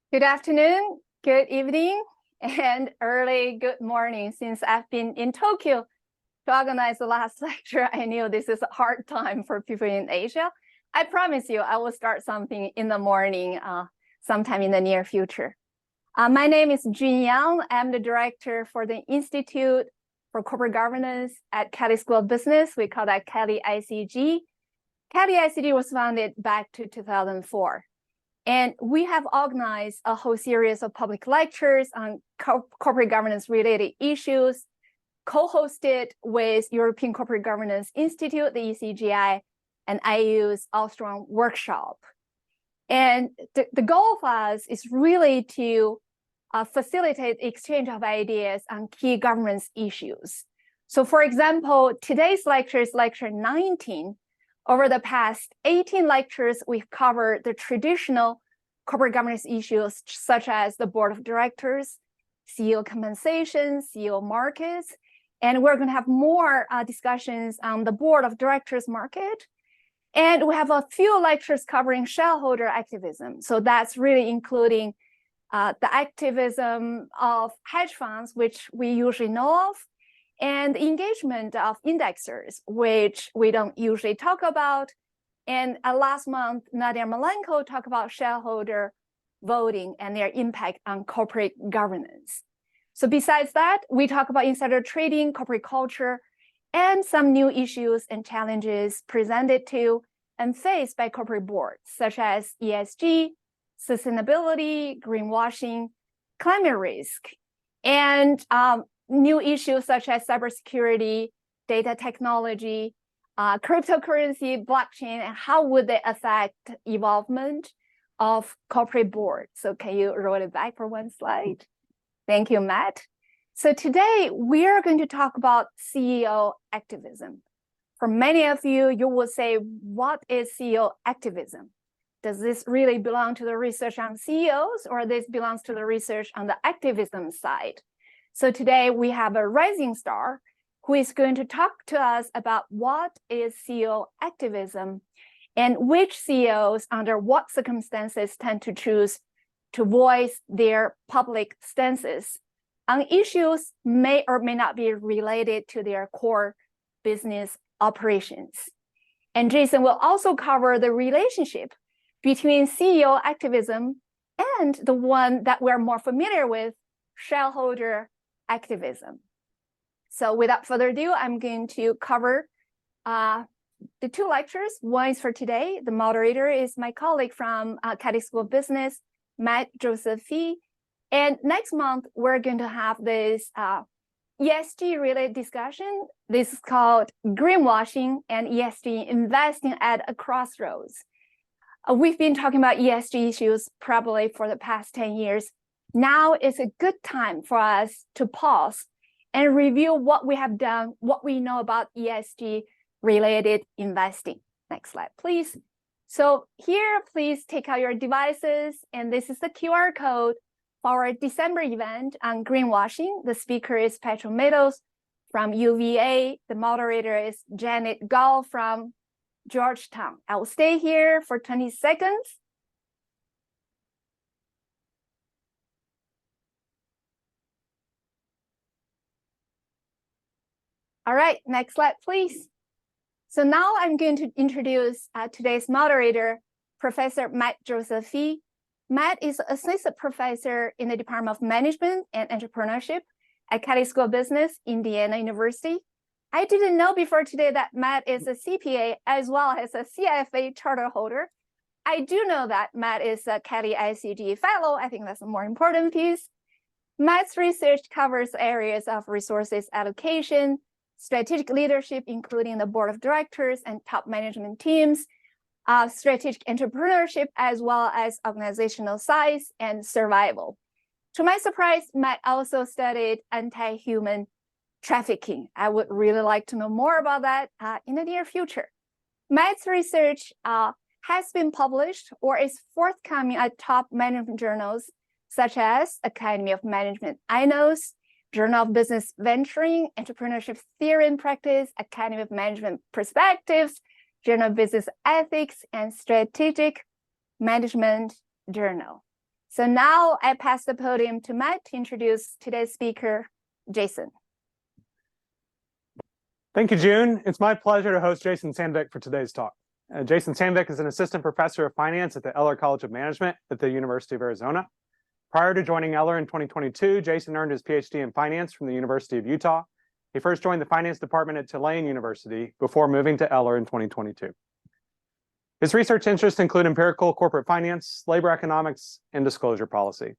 Good afternoon, good evening, and early good morning. Since I've been in Tokyo to organize the last lecture, I knew this is a hard time for people in Asia. I promise you, I will start something in the morning sometime in the near future. My name is Jun Yang. I'm the director for the Institute for Corporate Governance at Kelley School of Business. We call that Kelley ICG. Kelley ICG was founded back to 2004. And we have organized a whole series of public lectures on corporate governance related issues, co-hosted with European Corporate Governance Institute, the ECGI, and IU's Ostrom Workshop. And the goal of us is really to facilitate exchange of ideas on key governance issues. So for example, today's lecture is lecture 19. Over the past 18 lectures, we've covered the traditional corporate governance issues such as the board of directors, CEO compensation, CEO markets, and we're going to have more discussions on the board of directors market. And we have a few lectures covering shareholder activism. So that's really including the activism of hedge funds, which we usually know of, and the engagement of indexers, which we don't usually talk about. And last month, Nadia Malenko talked about shareholder voting and their impact on corporate governance. So besides that, we talk about insider trading, corporate culture, and some new issues and challenges presented to and faced by corporate boards, such as ESG, sustainability, greenwashing, climate risk, and new issues such as cybersecurity, data technology, cryptocurrency, blockchain, and how would they affect involvement of corporate boards. So can you roll it back for one slide? Thank you, Matt. So today we are going to talk about CEO activism. For many of you, you will say, what is CEO activism? Does this really belong to the research on CEOs, or this belongs to the research on the activism side? So today we have a rising star who is going to talk to us about what is CEO activism and which CEOs under what circumstances tend to choose to voice their public stances on issues may or may not be related to their core business operations. And Jason will also cover the relationship between CEO activism and the one that we're more familiar with, shareholder activism. So without further ado, I'm going to cover the two lectures. One is for today. The moderator is my colleague from Kelley School of Business, Matt Josephi. And next month, we're going to have this ESG-related discussion. This is called Greenwashing and ESG Investing at a Crossroads. We've been talking about ESG issues probably for the past 10 years. Now is a good time for us to pause and review what we have done, what we know about ESG-related investing. Next slide, please. So here, please take out your devices, and this is the QR code for our December event on greenwashing. The speaker is Petrol Meadows from UVA. The moderator is Janet Gall from Georgetown. I will stay here for 20 seconds. All right, next slide, please. So now I'm going to introduce today's moderator, Professor Matt Josephi. Matt is associate professor in the Department of Management and Entrepreneurship at Kelley School of Business, Indiana University. I didn't know before today that Matt is a CPA as well as a CFA charter holder. I do know that Matt is a Kelley ICG fellow. I think that's a more important piece. Matt's research covers areas of resources allocation, strategic leadership, including the board of directors and top management teams, strategic entrepreneurship, as well as organizational size and survival. To my surprise, Matt also studied anti-human trafficking. I would really like to know more about that in the near future. Matt's research has been published or is forthcoming at top management journals such as Academy of Management INOS, Journal of Business Venturing, Entrepreneurship Theory and Practice, Academy of Management Perspectives, Journal of Business Ethics, and Strategic Management Journal. So now I pass the podium to Matt to introduce today's speaker, Jason. Thank you, June. It's my pleasure to host Jason Sandvik for today's talk. Jason Sandvik is an assistant professor of finance at the Eller College of Management at the University of Arizona. Prior to joining Eller in 2022, Jason earned his PhD in finance from the University of Utah. He first joined the finance department at Tulane University before moving to Eller in 2022. His research interests include empirical corporate finance, labor economics, and disclosure policy.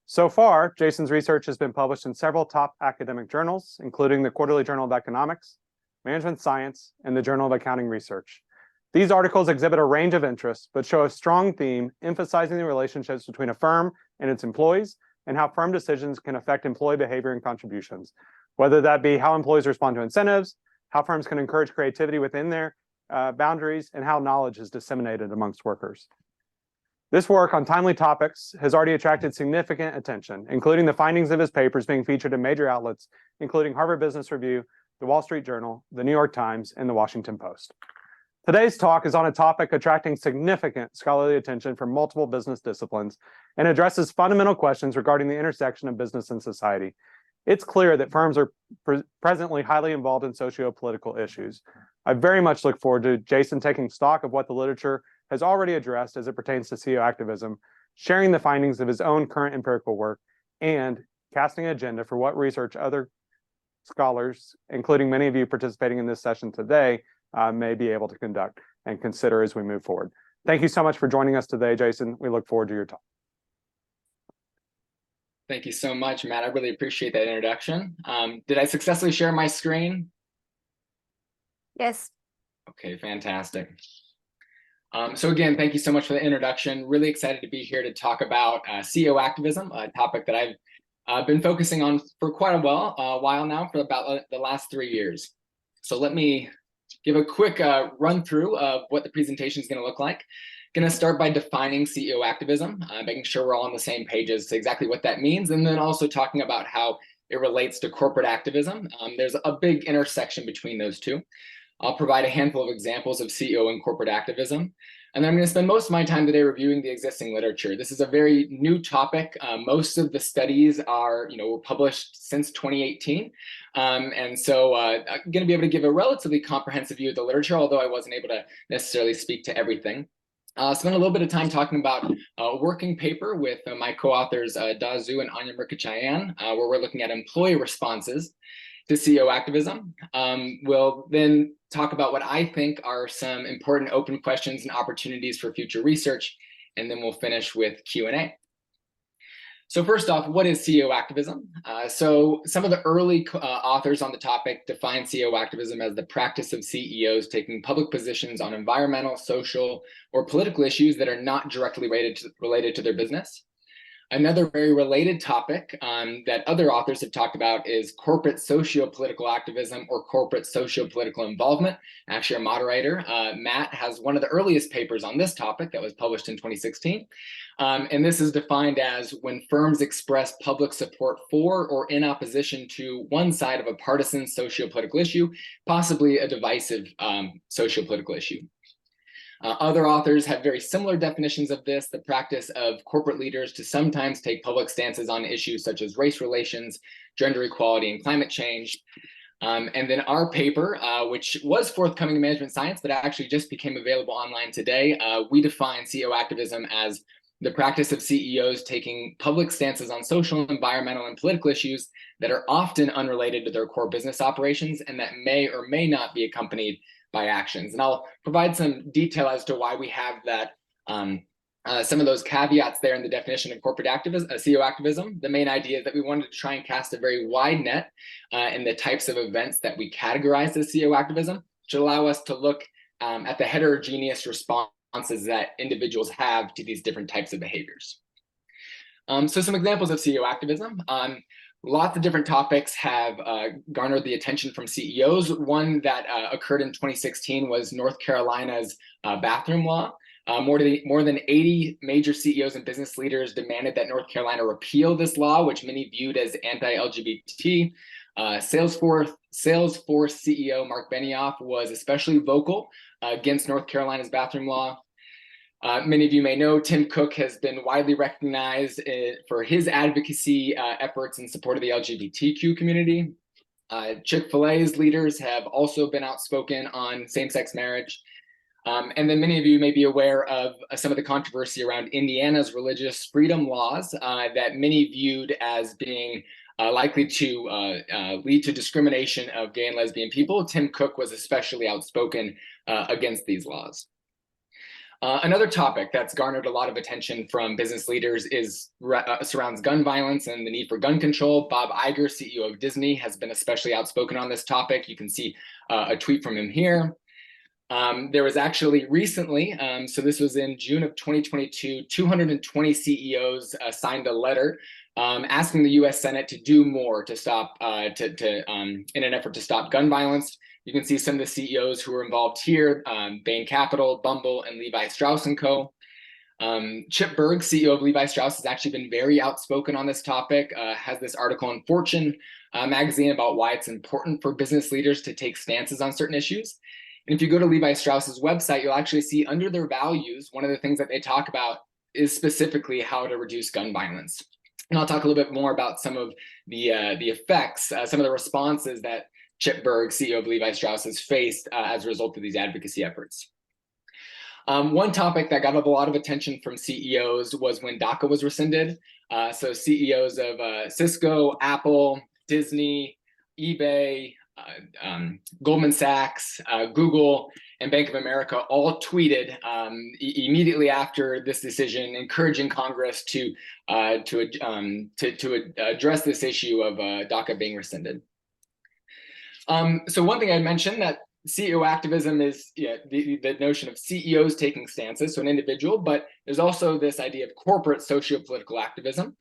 So far, Jason's research has been published in several top academic journals, including the Quarterly Journal of Economics, Management Science, and the Journal of Accounting Research. These articles exhibit a range of interests, but show a strong theme emphasizing the relationships between a firm and its employees and how firm decisions can affect employee behavior and contributions, whether that be how employees respond to incentives, how firms can encourage creativity within their boundaries, and how knowledge is disseminated amongst workers. This work on timely topics has already attracted significant attention, including the findings of his papers being featured in major outlets, including Harvard Business Review, the Wall Street Journal, the New York Times, and the Washington Post. Today's talk is on a topic attracting significant scholarly attention from multiple business disciplines and addresses fundamental questions regarding the intersection of business and society. It's clear that firms are presently highly involved in socio-political issues. I very much look forward to Jason taking stock of what the literature has already addressed as it pertains to CEO activism, sharing the findings of his own current empirical work, and casting an agenda for what research other scholars, including many of you participating in this session today, may be able to conduct and consider as we move forward. Thank you so much for joining us today, Jason. We look forward to your talk. Thank you so much, Matt. I really appreciate that introduction. Did I successfully share my screen? Yes. Okay, fantastic. So again, thank you so much for the introduction. Really excited to be here to talk about CEO activism, a topic that I've been focusing on for quite a while now, for about the last 3 years. So let me give a quick run through of what the presentation is going to look like. Going to start by defining CEO activism, making sure we're all on the same page as to exactly what that means, and then also talking about how it relates to corporate activism. There's a big intersection between those two. I'll provide a handful of examples of CEO and corporate activism. And then I'm going to spend most of my time today reviewing the existing literature. This is a very new topic. Most of the studies were published since 2018. And so I'm going to be able to give a relatively comprehensive view of the literature, although I wasn't able to necessarily speak to everything. Spend a little bit of time talking about a working paper with my co-authors Da Zhu and Anya Mrikachayan, where we're looking at employee responses to CEO activism. We'll then talk about what I think are some important open questions and opportunities for future research, and then we'll finish with Q&A. So first off, what is CEO activism? So some of the early authors on the topic define CEO activism as the practice of CEOs taking public positions on environmental, social, or political issues that are not directly related to their business. Another very related topic that other authors have talked about is corporate socio-political activism or corporate socio-political involvement. Actually, our moderator, Matt, has one of the earliest papers on this topic that was published in 2016. And this is defined as when firms express public support for or in opposition to one side of a partisan socio-political issue, possibly a divisive socio-political issue. Other authors have very similar definitions of this, the practice of corporate leaders to sometimes take public stances on issues such as race relations, gender equality, and climate change. And then our paper, which was forthcoming in Management Science, but actually just became available online today, we define CEO activism as the practice of CEOs taking public stances on social, environmental, and political issues that are often unrelated to their core business operations and that may or may not be accompanied by actions. And I'll provide some detail as to why we have that, some of those caveats there in the definition of corporate activism, CEO activism. The main idea is that we wanted to try and cast a very wide net in the types of events that we categorize as CEO activism, to allow us to look at the heterogeneous responses that individuals have to these different types of behaviors. So some examples of CEO activism. Lots of different topics have garnered the attention from CEOs. One that occurred in 2016 was North Carolina's bathroom law. More than 80 major CEOs and business leaders demanded that North Carolina repeal this law, which many viewed as anti-LGBT. Salesforce CEO Mark Benioff was especially vocal against North Carolina's bathroom law. Many of you may know Tim Cook has been widely recognized for his advocacy efforts in support of the LGBTQ community. Chick-fil-A's leaders have also been outspoken on same-sex marriage. And then many of you may be aware of some of the controversy around Indiana's religious freedom laws that many viewed as being likely to lead to discrimination of gay and lesbian people. Tim Cook was especially outspoken against these laws. Another topic that's garnered a lot of attention from business leaders surrounds gun violence and the need for gun control. Bob Iger, CEO of Disney, has been especially outspoken on this topic. You can see a tweet from him here. There was actually recently, so this was in June of 2022, 220 CEOs signed a letter asking the U.S. Senate to do more to stop, in an effort to stop gun violence. You can see some of the CEOs who were involved here: Bain Capital, Bumble, and Levi Strauss & Co. Chip Bergh, CEO of Levi Strauss, has actually been very outspoken on this topic, has this article in Fortune magazine about why it's important for business leaders to take stances on certain issues. And if you go to Levi Strauss's website, you'll actually see under their values, one of the things that they talk about is specifically how to reduce gun violence. And I'll talk a little bit more about some of the effects, some of the responses that Chip Bergh, CEO of Levi Strauss, has faced as a result of these advocacy efforts. One topic that got a lot of attention from CEOs was when DACA was rescinded. So CEOs of Cisco, Apple, Disney, eBay, Goldman Sachs, Google, and Bank of America all tweeted immediately after this decision, encouraging Congress to address this issue of DACA being rescinded. So one thing I mentioned, that CEO activism is the notion of CEOs taking stances, so an individual, but there's also this idea of corporate socio-political activism.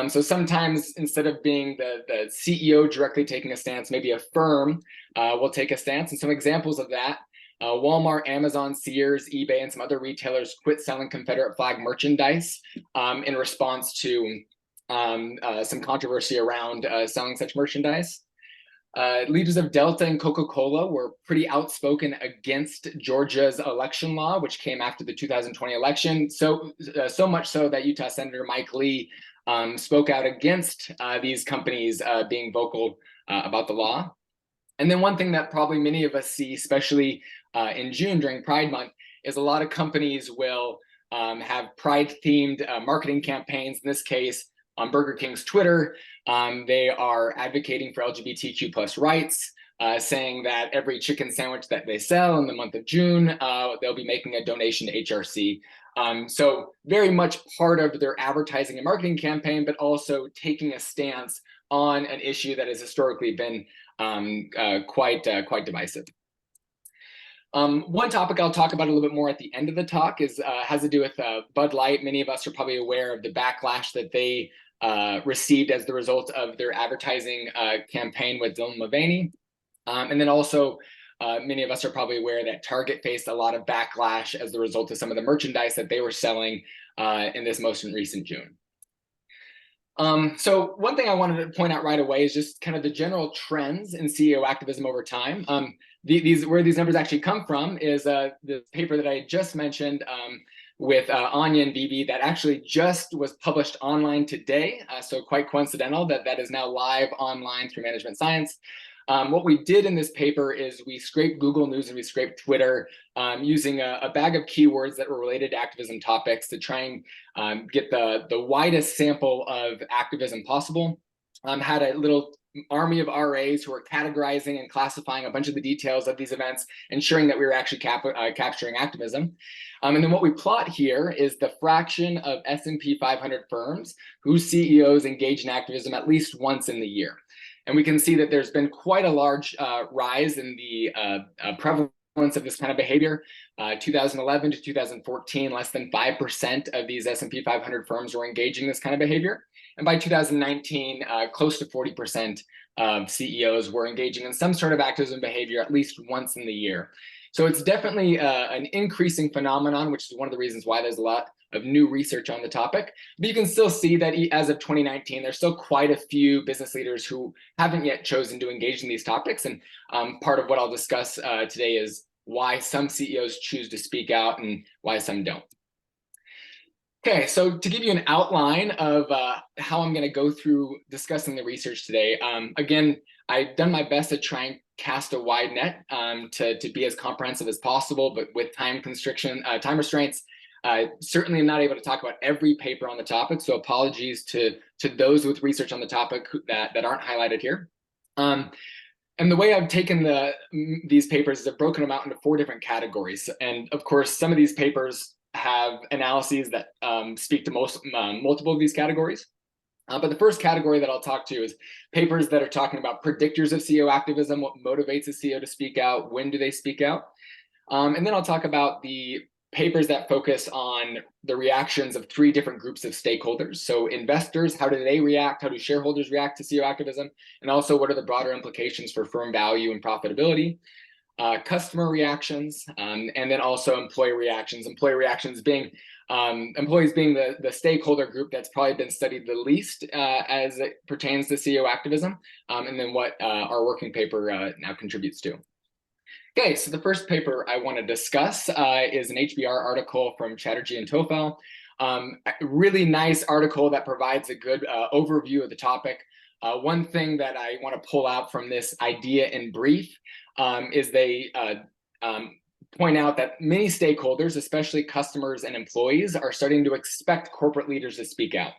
So sometimes instead of being the CEO directly taking a stance, maybe a firm will take a stance. And some examples of that: Walmart, Amazon, Sears, eBay, and some other retailers quit selling Confederate flag merchandise in response to some controversy around selling such merchandise. Leaders of Delta and Coca-Cola were pretty outspoken against Georgia's election law, which came after the 2020 election. So much so that Utah Senator Mike Lee spoke out against these companies being vocal about the law. And then one thing that probably many of us see, especially in June during Pride Month, is a lot of companies will have Pride-themed marketing campaigns. In this case, on Burger King's Twitter, they are advocating for LGBTQ plus rights, saying that every chicken sandwich that they sell in the month of June, they'll be making a donation to HRC. So very much part of their advertising and marketing campaign, but also taking a stance on an issue that has historically been quite divisive. One topic I'll talk about a little bit more at the end of the talk has to do with Bud Light. Many of us are probably aware of the backlash that they received as the result of their advertising campaign with Dylan Mulvaney. And then also, many of us are probably aware that Target faced a lot of backlash as the result of some of the merchandise that they were selling in this most recent June. So one thing I wanted to point out right away is just kind of the general trends in CEO activism over time. Where these numbers actually come from is the paper that I just mentioned with Anya and Bibi that actually just was published online today. So quite coincidental that is now live online through Management Science. What we did in this paper is we scraped Google News and we scraped Twitter using a bag of keywords that were related to activism topics to try and get the widest sample of activism possible. Had a little army of RAs who are categorizing and classifying a bunch of the details of these events, ensuring that we were actually capturing activism. And then what we plot here is the fraction of S&P 500 firms whose CEOs engage in activism at least once in the year. And we can see that there's been quite a large rise in the prevalence of this kind of behavior. 2011 to 2014, less than 5% of these S&P 500 firms were engaging in this kind of behavior. And by 2019, close to 40% of CEOs were engaging in some sort of activism behavior at least once in the year. So it's definitely an increasing phenomenon, which is one of the reasons why there's a lot of new research on the topic. But you can still see that as of 2019, there's still quite a few business leaders who haven't yet chosen to engage in these topics. And part of what I'll discuss today is why some CEOs choose to speak out and why some don't. Okay, so to give you an outline of how I'm going to go through discussing the research today, again, I've done my best to try and cast a wide net to be as comprehensive as possible, but with time restraints, certainly I'm not able to talk about every paper on the topic, so apologies to those with research on the topic that aren't highlighted here. And the way I've taken these papers is I've broken them out into 4 different categories, and of course, some of these papers have analyses that speak to multiple of these categories. But the first category that I'll talk to is papers that are talking about predictors of CEO activism, what motivates a CEO to speak out, when do they speak out? And then I'll talk about the papers that focus on the reactions of 3 different groups of stakeholders. So investors, how do they react? How do shareholders react to CEO activism? And also, what are the broader implications for firm value and profitability? Customer reactions, and then also employee reactions. Employee reactions being employees being the stakeholder group that's probably been studied the least as it pertains to CEO activism, and then what our working paper now contributes to. Okay, so the first paper I want to discuss is an HBR article from Chatterjee and Tofel. A really nice article that provides a good overview of the topic. One thing that I want to pull out from this idea in brief is they point out that many stakeholders, especially customers and employees, are starting to expect corporate leaders to speak out.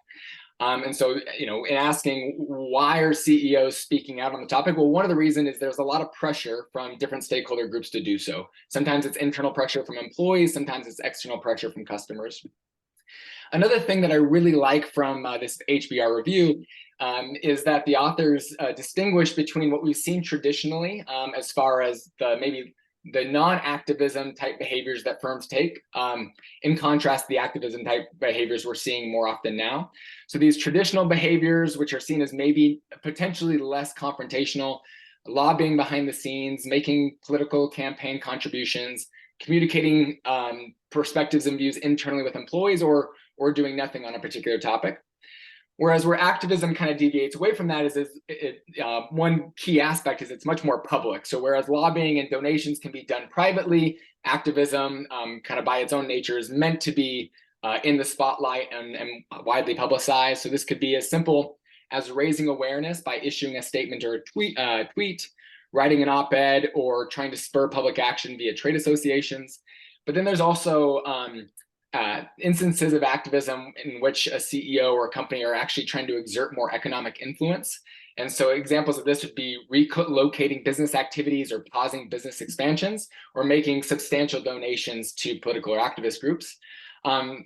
And so, in asking why are CEOs speaking out on the topic, well, one of the reasons is there's a lot of pressure from different stakeholder groups to do so. Sometimes it's internal pressure from employees, sometimes it's external pressure from customers. Another thing that I really like from this HBR review is that the authors distinguish between what we've seen traditionally as far as maybe the non-activism type behaviors that firms take, in contrast to the activism type behaviors we're seeing more often now. So these traditional behaviors, which are seen as maybe potentially less confrontational, lobbying behind the scenes, making political campaign contributions, communicating perspectives and views internally with employees, or doing nothing on a particular topic. Whereas where activism kind of deviates away from that is one key aspect is it's much more public. So whereas lobbying and donations can be done privately, activism kind of by its own nature is meant to be in the spotlight and widely publicized. So this could be as simple as raising awareness by issuing a statement or a tweet, writing an op-ed, or trying to spur public action via trade associations. But then there's also instances of activism in which a CEO or a company are actually trying to exert more economic influence. And so examples of this would be relocating business activities or pausing business expansions, or making substantial donations to political or activist groups.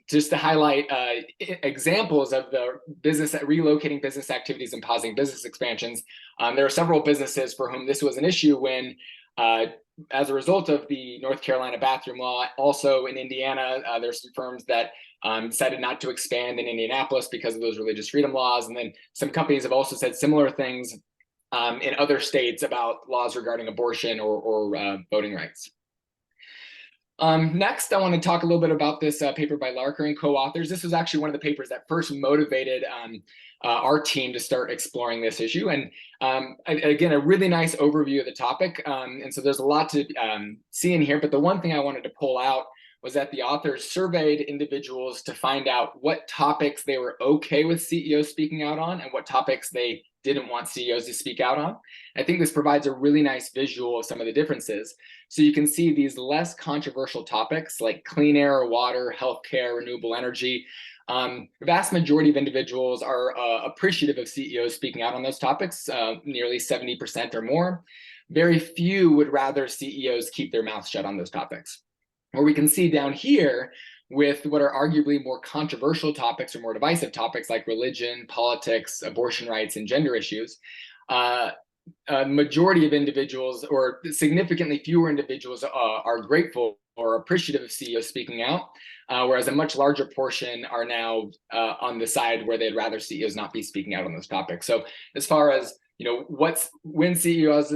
Just to highlight examples of the relocating business activities and pausing business expansions, there are several businesses for whom this was an issue when as a result of the North Carolina bathroom law. Also in Indiana, there's some firms that decided not to expand in Indianapolis because of those religious freedom laws. And then some companies have also said similar things in other states about laws regarding abortion or voting rights. Next, I want to talk a little bit about this paper by Larker and co-authors. This was actually one of the papers that first motivated our team to start exploring this issue. And again, a really nice overview of the topic. And so there's a lot to see in here, but the one thing I wanted to pull out was that the authors surveyed individuals to find out what topics they were okay with CEOs speaking out on and what topics they didn't want CEOs to speak out on. I think this provides a really nice visual of some of the differences. So you can see these less controversial topics like clean air, water, healthcare, renewable energy. The vast majority of individuals are appreciative of CEOs speaking out on those topics, nearly 70% or more. Very few would rather CEOs keep their mouths shut on those topics. Where we can see down here with what are arguably more controversial topics or more divisive topics like religion, politics, abortion rights, and gender issues, a majority of individuals, or significantly fewer individuals, are grateful or appreciative of CEOs speaking out, whereas a much larger portion are now on the side where they'd rather CEOs not be speaking out on those topics. So as far as when CEOs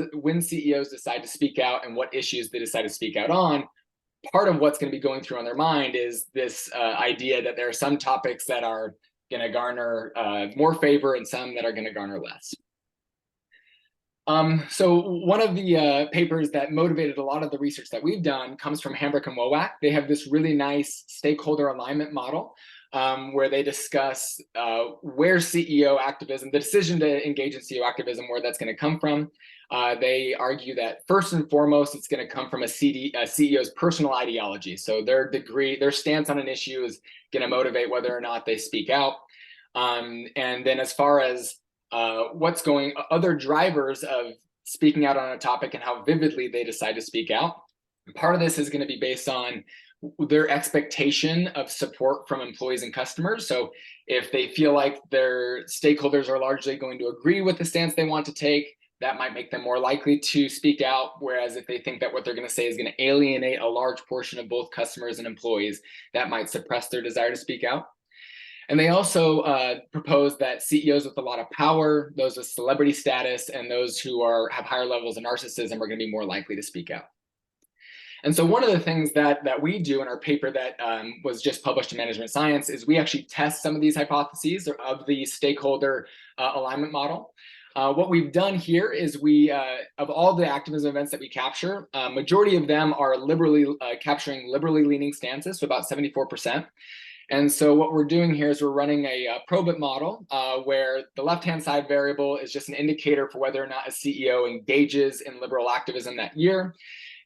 decide to speak out and what issues they decide to speak out on, part of what's going to be going through on their mind is this idea that there are some topics that are going to garner more favor and some that are going to garner less. So one of the papers that motivated a lot of the research that we've done comes from Hambrick and Wowack. They have this really nice stakeholder alignment model where they discuss where CEO activism, the decision to engage in CEO activism, where that's going to come from. They argue that first and foremost, it's going to come from a CEO's personal ideology. So their stance on an issue is going to motivate whether or not they speak out. And then as far as other drivers of speaking out on a topic and how vividly they decide to speak out, part of this is going to be based on their expectation of support from employees and customers. So if they feel like their stakeholders are largely going to agree with the stance they want to take, that might make them more likely to speak out. Whereas if they think that what they're going to say is going to alienate a large portion of both customers and employees, that might suppress their desire to speak out. And they also propose that CEOs with a lot of power, those with celebrity status, and those who have higher levels of narcissism are going to be more likely to speak out. And so one of the things that we do in our paper that was just published in Management Science is we actually test some of these hypotheses of the stakeholder alignment model. What we've done here is of all the activism events that we capture, majority of them are capturing liberally leaning stances, so about 74%. And so what we're doing here is we're running a probit model where the left-hand side variable is just an indicator for whether or not a CEO engages in liberal activism that year.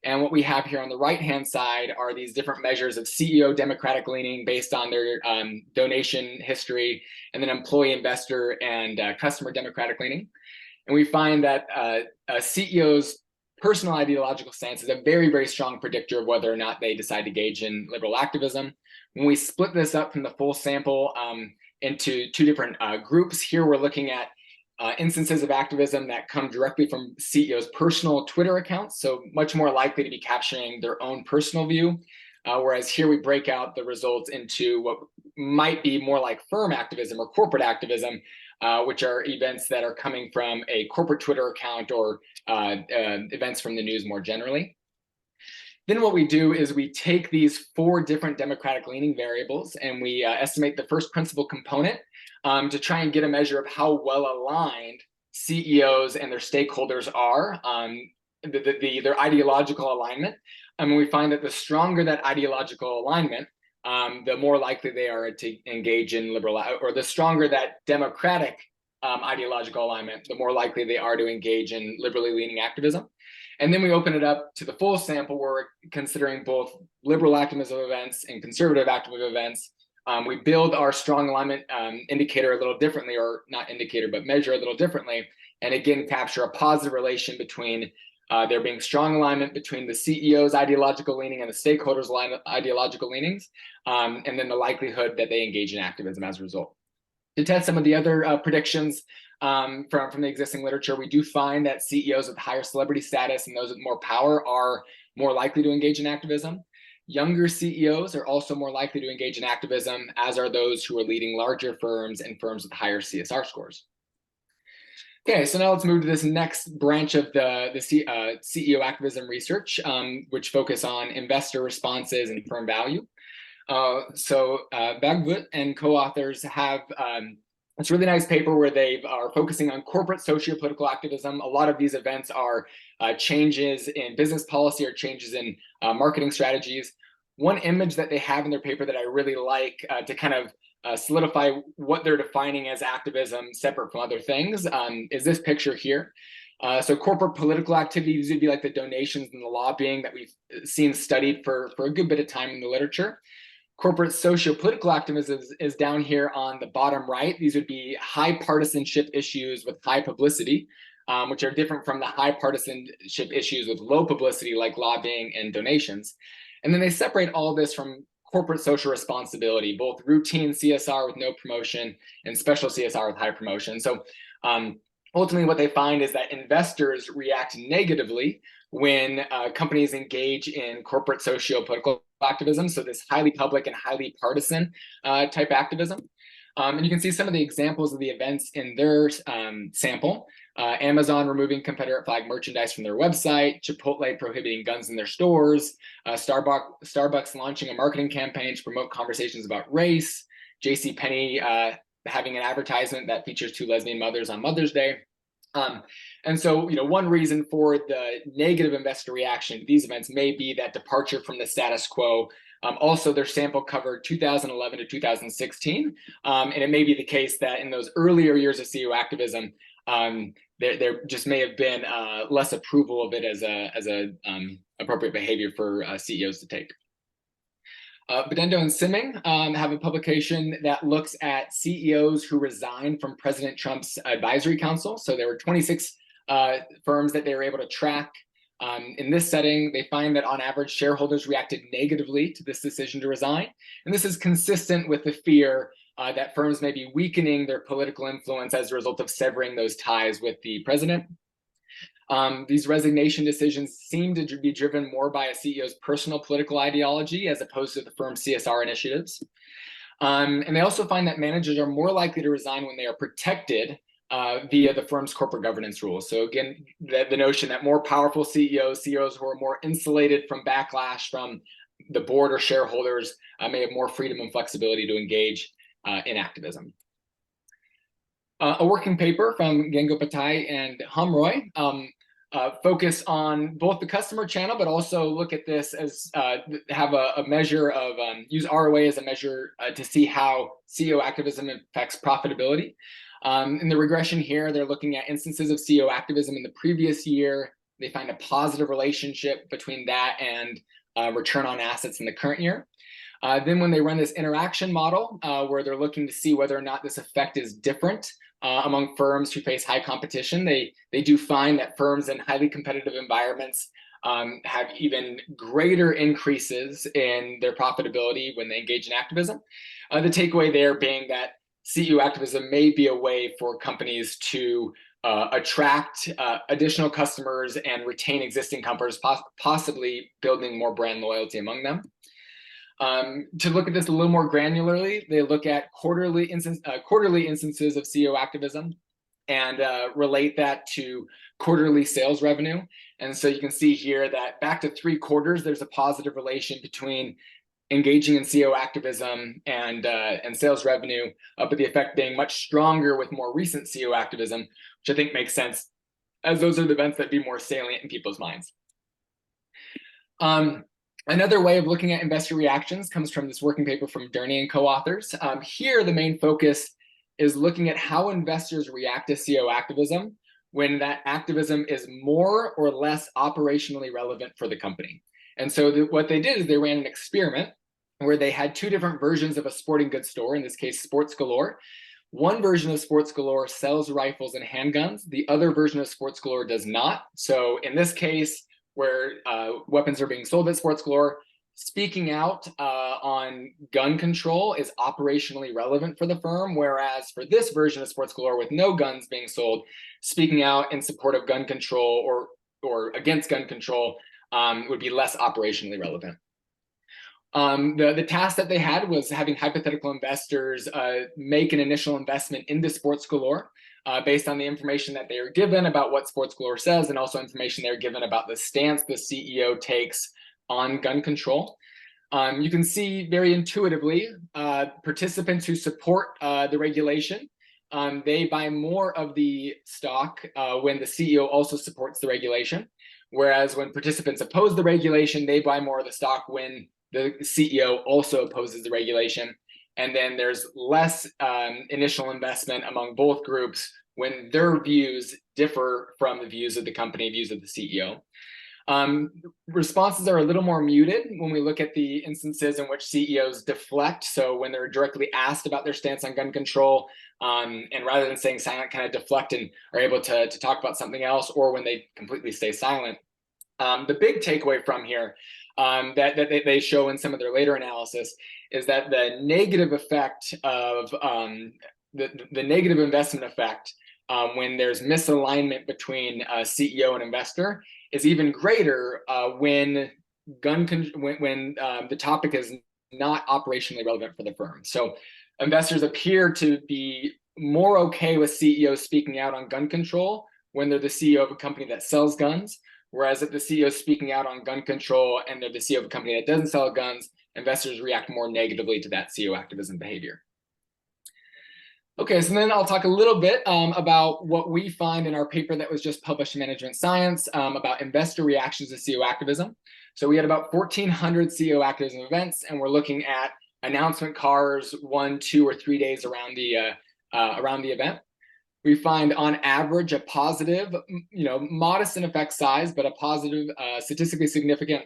And what we have here on the right-hand side are these different measures of CEO democratic leaning based on their donation history, and then employee, investor, and customer democratic leaning. And we find that a CEO's personal ideological stance is a very, very strong predictor of whether or not they decide to engage in liberal activism. When we split this up from the full sample into two different groups, here we're looking at instances of activism that come directly from CEOs' personal Twitter accounts, so much more likely to be capturing their own personal view. Whereas here we break out the results into what might be more like firm activism or corporate activism, which are events that are coming from a corporate Twitter account or events from the news more generally. Then what we do is we take these 4 different democratic leaning variables and we estimate the first principal component to try and get a measure of how well aligned CEOs and their stakeholders are, their ideological alignment. And we find that the stronger that ideological alignment, the more likely they are to engage in liberal, or the stronger that democratic ideological alignment, the more likely they are to engage in liberally leaning activism. And then we open it up to the full sample where we're considering both liberal activism events and conservative activism events. We build our strong alignment indicator a little differently, or not indicator, but measure a little differently. And again, capture a positive relation between there being strong alignment between the CEO's ideological leaning and the stakeholders' ideological leanings, and then the likelihood that they engage in activism as a result. To test some of the other predictions from the existing literature, we do find that CEOs with higher celebrity status and those with more power are more likely to engage in activism. Younger CEOs are also more likely to engage in activism, as are those who are leading larger firms and firms with higher CSR scores. Okay, so now let's move to this next branch of the CEO activism research, which focus on investor responses and firm value. Bagwood and co-authors have this really nice paper where they are focusing on corporate socio-political activism. A lot of these events are changes in business policy or changes in marketing strategies. One image that they have in their paper that I really like to kind of solidify what they're defining as activism separate from other things is this picture here. So corporate political activities would be like the donations and the lobbying that we've seen studied for a good bit of time in the literature. Corporate socio-political activism is down here on the bottom right. These would be high partisanship issues with high publicity, which are different from the high partisanship issues with low publicity, like lobbying and donations. And then they separate all this from corporate social responsibility, both routine CSR with no promotion and special CSR with high promotion. So ultimately what they find is that investors react negatively when companies engage in corporate socio-political activism, so this highly public and highly partisan type activism. And you can see some of the examples of the events in their sample. Amazon removing Confederate flag merchandise from their website, Chipotle prohibiting guns in their stores, Starbucks launching a marketing campaign to promote conversations about race, JCPenney having an advertisement that features 2 lesbian mothers on Mother's Day. And so, one reason for the negative investor reaction to these events may be that departure from the status quo. Also, their sample covered 2011 to 2016, and it may be the case that in those earlier years of CEO activism, there just may have been less approval of it as a appropriate behavior for CEOs to take. Bedendo and Simming have a publication that looks at CEOs who resigned from President Trump's advisory council. So there were 26 firms that they were able to track. In this setting, they find that on average, shareholders reacted negatively to this decision to resign. And this is consistent with the fear that firms may be weakening their political influence as a result of severing those ties with the president. These resignation decisions seem to be driven more by a CEO's personal political ideology as opposed to the firm's CSR initiatives. And they also find that managers are more likely to resign when they are protected via the firm's corporate governance rules. So again, the notion that more powerful CEOs who are more insulated from backlash from the board or shareholders may have more freedom and flexibility to engage in activism. A working paper from Gangopatai and Humroy focus on both the customer channel, but also look at this as have a measure of use ROA as a measure to see how CEO activism affects profitability. In the regression here, they're looking at instances of CEO activism in the previous year. They find a positive relationship between that and return on assets in the current year. Then when they run this interaction model, where they're looking to see whether or not this effect is different among firms who face high competition, they do find that firms in highly competitive environments have even greater increases in their profitability when they engage in activism. The takeaway there being that CEO activism may be a way for companies to attract additional customers and retain existing customers, possibly building more brand loyalty among them. To look at this a little more granularly, they look at quarterly instances of CEO activism and relate that to quarterly sales revenue. And so you can see here that back to 3 quarters, there's a positive relation between engaging in CEO activism and sales revenue, but the effect being much stronger with more recent CEO activism, which I think makes sense, as those are the events that be more salient in people's minds. Another way of looking at investor reactions comes from this working paper from Durney and co-authors. Here, the main focus is looking at how investors react to CEO activism when that activism is more or less operationally relevant for the company. And so what they did is they ran an experiment where they had 2 different versions of a sporting goods store, in this case, Sports Galore. One version of Sports Galore sells rifles and handguns. The other version of Sports Galore does not. So in this case, where weapons are being sold at Sports Galore, speaking out on gun control is operationally relevant for the firm, whereas for this version of Sports Galore with no guns being sold, speaking out in support of gun control or against gun control would be less operationally relevant. The task that they had was having hypothetical investors make an initial investment into Sports Galore based on the information that they are given about what Sports Galore says, and also information they're given about the stance the CEO takes on gun control. You can see very intuitively participants who support the regulation, they buy more of the stock when the CEO also supports the regulation. Whereas when participants oppose the regulation, they buy more of the stock when the CEO also opposes the regulation. And then there's less initial investment among both groups when their views differ from the views of the company, views of the CEO. Responses are a little more muted when we look at the instances in which CEOs deflect. So when they're directly asked about their stance on gun control, and rather than staying silent, kind of deflect and are able to talk about something else, or when they completely stay silent. The big takeaway from here that they show in some of their later analysis is that the negative effect of the negative investment effect when there's misalignment between CEO and investor is even greater when the topic is not operationally relevant for the firm. So investors appear to be more okay with CEOs speaking out on gun control when they're the CEO of a company that sells guns, whereas if the CEO is speaking out on gun control and they're the CEO of a company that doesn't sell guns, investors react more negatively to that CEO activism behavior. Okay, so then I'll talk a little bit about what we find in our paper that was just published in Management Science about investor reactions to CEO activism. So we had about 1,400 CEO activism events, and we're looking at announcement cars 1, 2, or 3 days around the event. We find on average a positive, modest in effect size, but a positive, statistically significant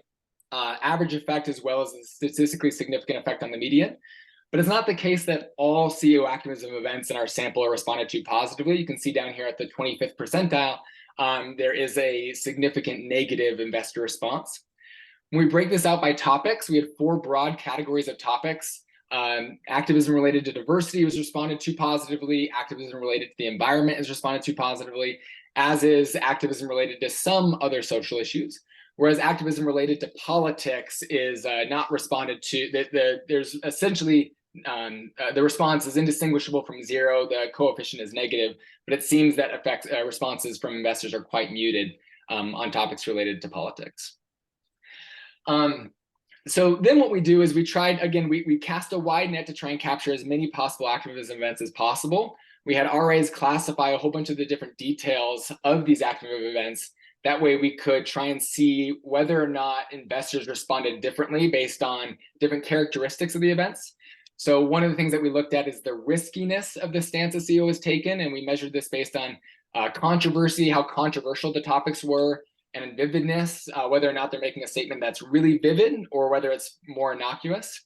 average effect, as well as a statistically significant effect on the median. But it's not the case that all CEO activism events in our sample are responded to positively. You can see down here at the 25th percentile, there is a significant negative investor response. When we break this out by topics, we had 4 broad categories of topics. Activism related to diversity was responded to positively. Activism related to the environment is responded to positively, as is activism related to some other social issues. Whereas activism related to politics is not responded to. There's essentially the response is indistinguishable from 0. The coefficient is negative, but it seems that responses from investors are quite muted on topics related to politics. So then what we do is we tried, again, we cast a wide net to try and capture as many possible activism events as possible. We had RAs classify a whole bunch of the different details of these activism events. That way we could try and see whether or not investors responded differently based on different characteristics of the events. So one of the things that we looked at is the riskiness of the stance a CEO has taken, and we measured this based on controversy, how controversial the topics were, and vividness, whether or not they're making a statement that's really vivid or whether it's more innocuous.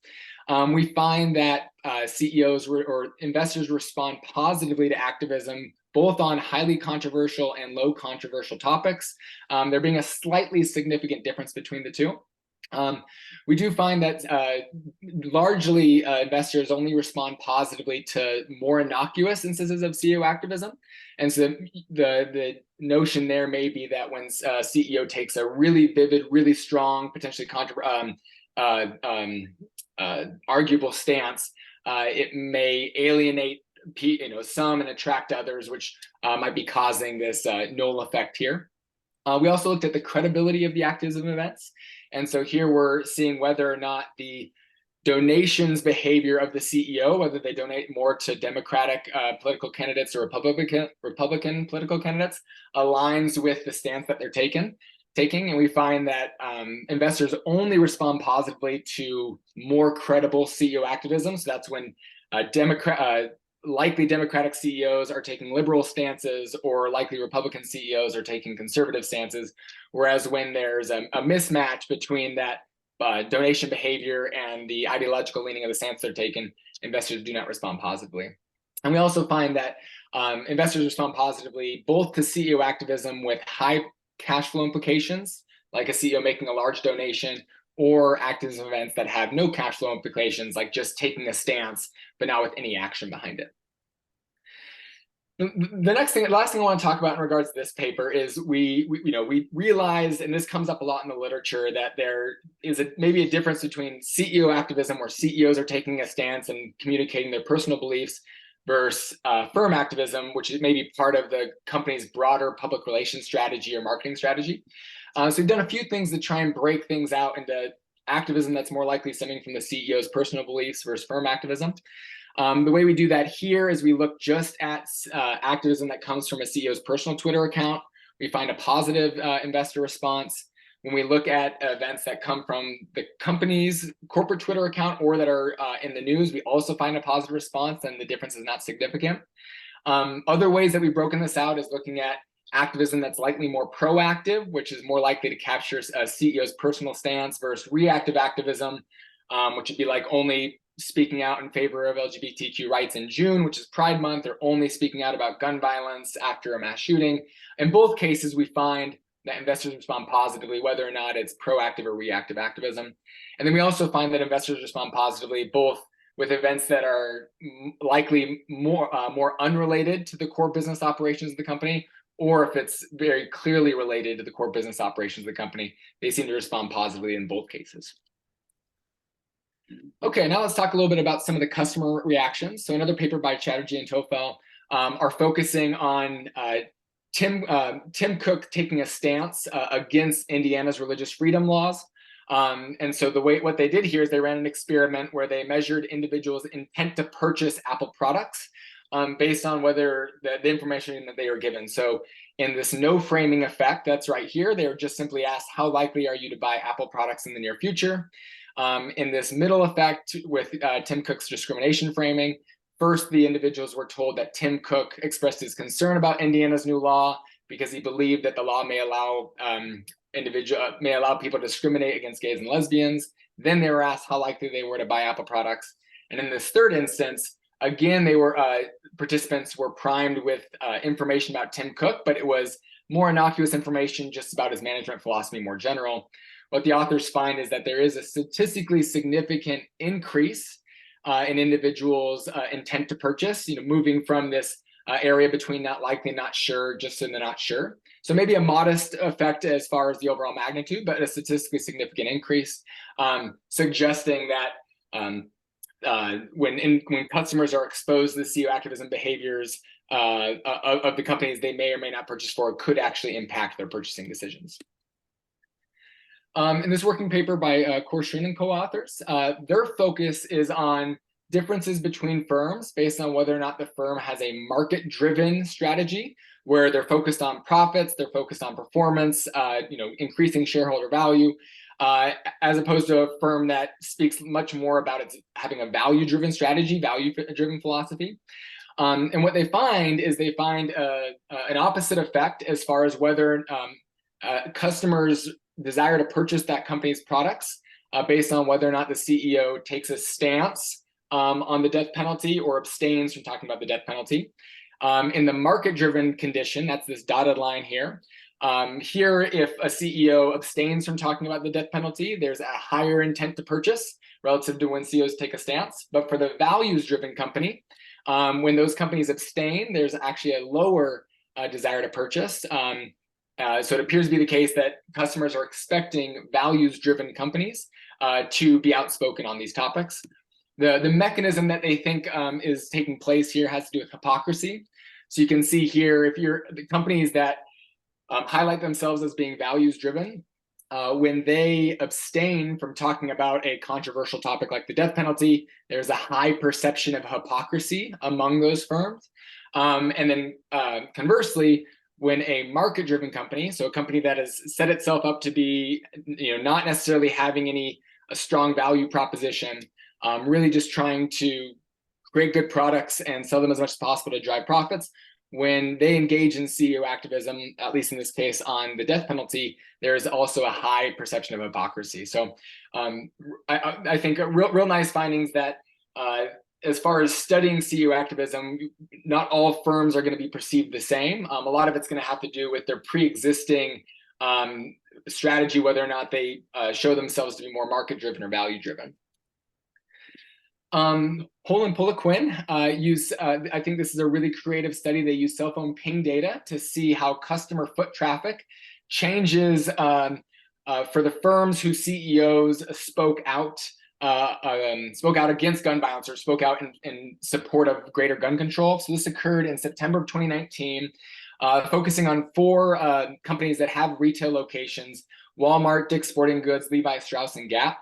We find that CEOs or investors respond positively to activism, both on highly controversial and low controversial topics. There being a slightly significant difference between the two. We do find that largely investors only respond positively to more innocuous instances of CEO activism. And so the notion there may be that when a CEO takes a really vivid, really strong, potentially arguable stance, it may alienate some and attract others, which might be causing this null effect here. We also looked at the credibility of the activism events. And so here we're seeing whether or not the donations behavior of the CEO, whether they donate more to Democratic political candidates or Republican political candidates, aligns with the stance that they're taking. And we find that investors only respond positively to more credible CEO activism. So that's when likely Democratic CEOs are taking liberal stances, or likely Republican CEOs are taking conservative stances. Whereas when there's a mismatch between that donation behavior and the ideological leaning of the stance they're taking, investors do not respond positively. And we also find that investors respond positively both to CEO activism with high cash flow implications, like a CEO making a large donation, or activism events that have no cash flow implications, like just taking a stance, but not with any action behind it. The last thing I want to talk about in regards to this paper is we realized, and this comes up a lot in the literature, that there is maybe a difference between CEO activism, where CEOs are taking a stance and communicating their personal beliefs, versus firm activism, which is maybe part of the company's broader public relations strategy or marketing strategy. So we've done a few things to try and break things out into activism that's more likely stemming from the CEO's personal beliefs versus firm activism. The way we do that here is we look just at activism that comes from a CEO's personal Twitter account. We find a positive investor response. When we look at events that come from the company's corporate Twitter account or that are in the news, we also find a positive response, and the difference is not significant. Other ways that we've broken this out is looking at activism that's likely more proactive, which is more likely to capture a CEO's personal stance, versus reactive activism, which would be like only speaking out in favor of LGBTQ rights in June, which is Pride Month, or only speaking out about gun violence after a mass shooting. In both cases, we find that investors respond positively, whether or not it's proactive or reactive activism. And then we also find that investors respond positively both with events that are likely more unrelated to the core business operations of the company, or if it's very clearly related to the core business operations of the company, they seem to respond positively in both cases. Okay, now let's talk a little bit about some of the customer reactions. So another paper by Chatterjee and Tofel are focusing on Tim Cook taking a stance against Indiana's religious freedom laws. And so what they did here is they ran an experiment where they measured individuals' intent to purchase Apple products based on whether the information that they were given. So in this no framing effect, that's right here, they were just simply asked, how likely are you to buy Apple products in the near future? In this middle effect with Tim Cook's discrimination framing, first, the individuals were told that Tim Cook expressed his concern about Indiana's new law because he believed that the law may allow people to discriminate against gays and lesbians. Then they were asked how likely they were to buy Apple products. And in this third instance, again, participants were primed with information about Tim Cook, but it was more innocuous information just about his management philosophy more general. What the authors find is that there is a statistically significant increase in individuals' intent to purchase, moving from this area between not likely, not sure, just in the not sure. So maybe a modest effect as far as the overall magnitude, but a statistically significant increase, suggesting that when customers are exposed to the CEO activism behaviors of the companies they may or may not purchase for, could actually impact their purchasing decisions. In this working paper by Korshin and co-authors, their focus is on differences between firms based on whether or not the firm has a market-driven strategy, where they're focused on profits, they're focused on performance, increasing shareholder value, as opposed to a firm that speaks much more about its having a value-driven strategy, value-driven philosophy. And what they find is an opposite effect as far as whether customers desire to purchase that company's products based on whether or not the CEO takes a stance on the death penalty or abstains from talking about the death penalty. In the market-driven condition, that's this dotted line here. Here, if a CEO abstains from talking about the death penalty, there's a higher intent to purchase relative to when CEOs take a stance. But for the values-driven company, when those companies abstain, there's actually a lower desire to purchase. So it appears to be the case that customers are expecting values-driven companies to be outspoken on these topics. The mechanism that they think is taking place here has to do with hypocrisy. So you can see here, if you're the companies that highlight themselves as being values-driven, when they abstain from talking about a controversial topic like the death penalty, there's a high perception of hypocrisy among those firms. And then conversely, when a market-driven company, so a company that has set itself up to be, not necessarily having a strong value proposition, really just trying to create good products and sell them as much as possible to drive profits, when they engage in CEO activism, at least in this case on the death penalty, there is also a high perception of hypocrisy. So I think real nice findings that as far as studying CEO activism, not all firms are going to be perceived the same. A lot of it's going to have to do with their pre-existing strategy, whether or not they show themselves to be more market-driven or value-driven. Hole and Poliquin use, I think this is a really creative study. They use cell phone ping data to see how customer foot traffic changes for the firms whose CEOs spoke out against gun violence or spoke out in support of greater gun control. So this occurred in September of 2019, focusing on 4 companies that have retail locations: Walmart, Dick's Sporting Goods, Levi Strauss, and Gap.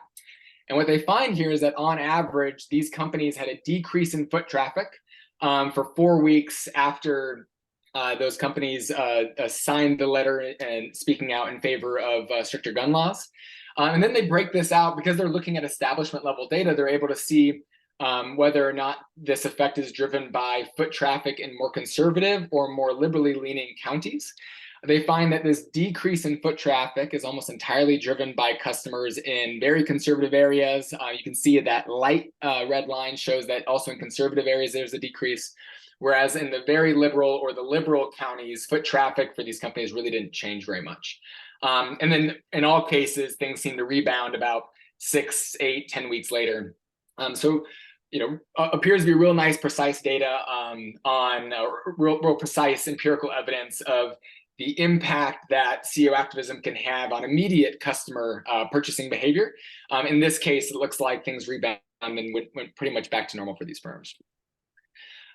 And what they find here is that on average, these companies had a decrease in foot traffic for 4 weeks after those companies signed the letter and speaking out in favor of stricter gun laws. And then they break this out because they're looking at establishment level data. They're able to see whether or not this effect is driven by foot traffic in more conservative or more liberally leaning counties. They find that this decrease in foot traffic is almost entirely driven by customers in very conservative areas. You can see that light red line shows that also in conservative areas there's a decrease, whereas in the very liberal or the liberal counties, foot traffic for these companies really didn't change very much. And then in all cases, things seem to rebound about 6, 8, 10 weeks later. So appears to be real nice, precise data on real precise empirical evidence of the impact that CEO activism can have on immediate customer purchasing behavior. In this case, it looks like things rebound and went pretty much back to normal for these firms.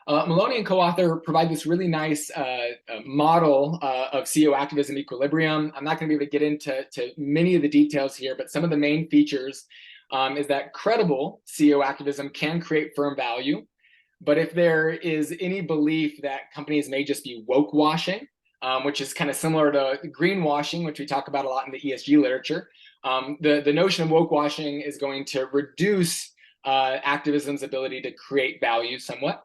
Maloney and co-author provide this really nice model of CEO activism equilibrium. I'm not going to be able to get into many of the details here, but some of the main features is that credible CEO activism can create firm value, But if there is any belief that companies may just be woke washing, which is kind of similar to greenwashing, which we talk about a lot in the ESG literature, the notion of woke washing is going to reduce activism's ability to create value somewhat.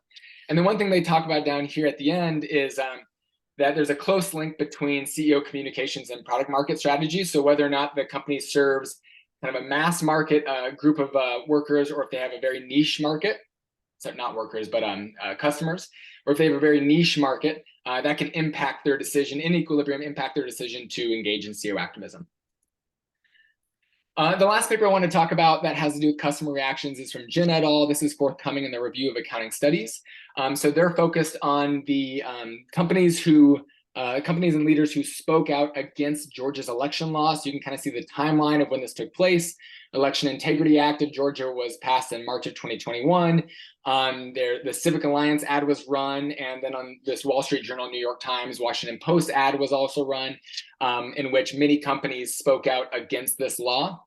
And the one thing they talk about down here at the end is that there's a close link between CEO communications and product market strategy. So whether or not the company serves kind of a mass market group of workers, or if they have a very niche market, so not workers, but customers, or if they have a very niche market, that can impact their decision, in equilibrium, impact their decision to engage in CEO activism. The last paper I want to talk about that has to do with customer reactions is from Jin et al. This is forthcoming in the Review of Accounting Studies. So they're focused on the companies and leaders who spoke out against Georgia's election law. So you can kind of see the timeline of when this took place. Election Integrity Act of Georgia was passed in March of 2021. The Civic Alliance ad was run, and then on this Wall Street Journal, New York Times, Washington Post ad was also run, in which many companies spoke out against this law.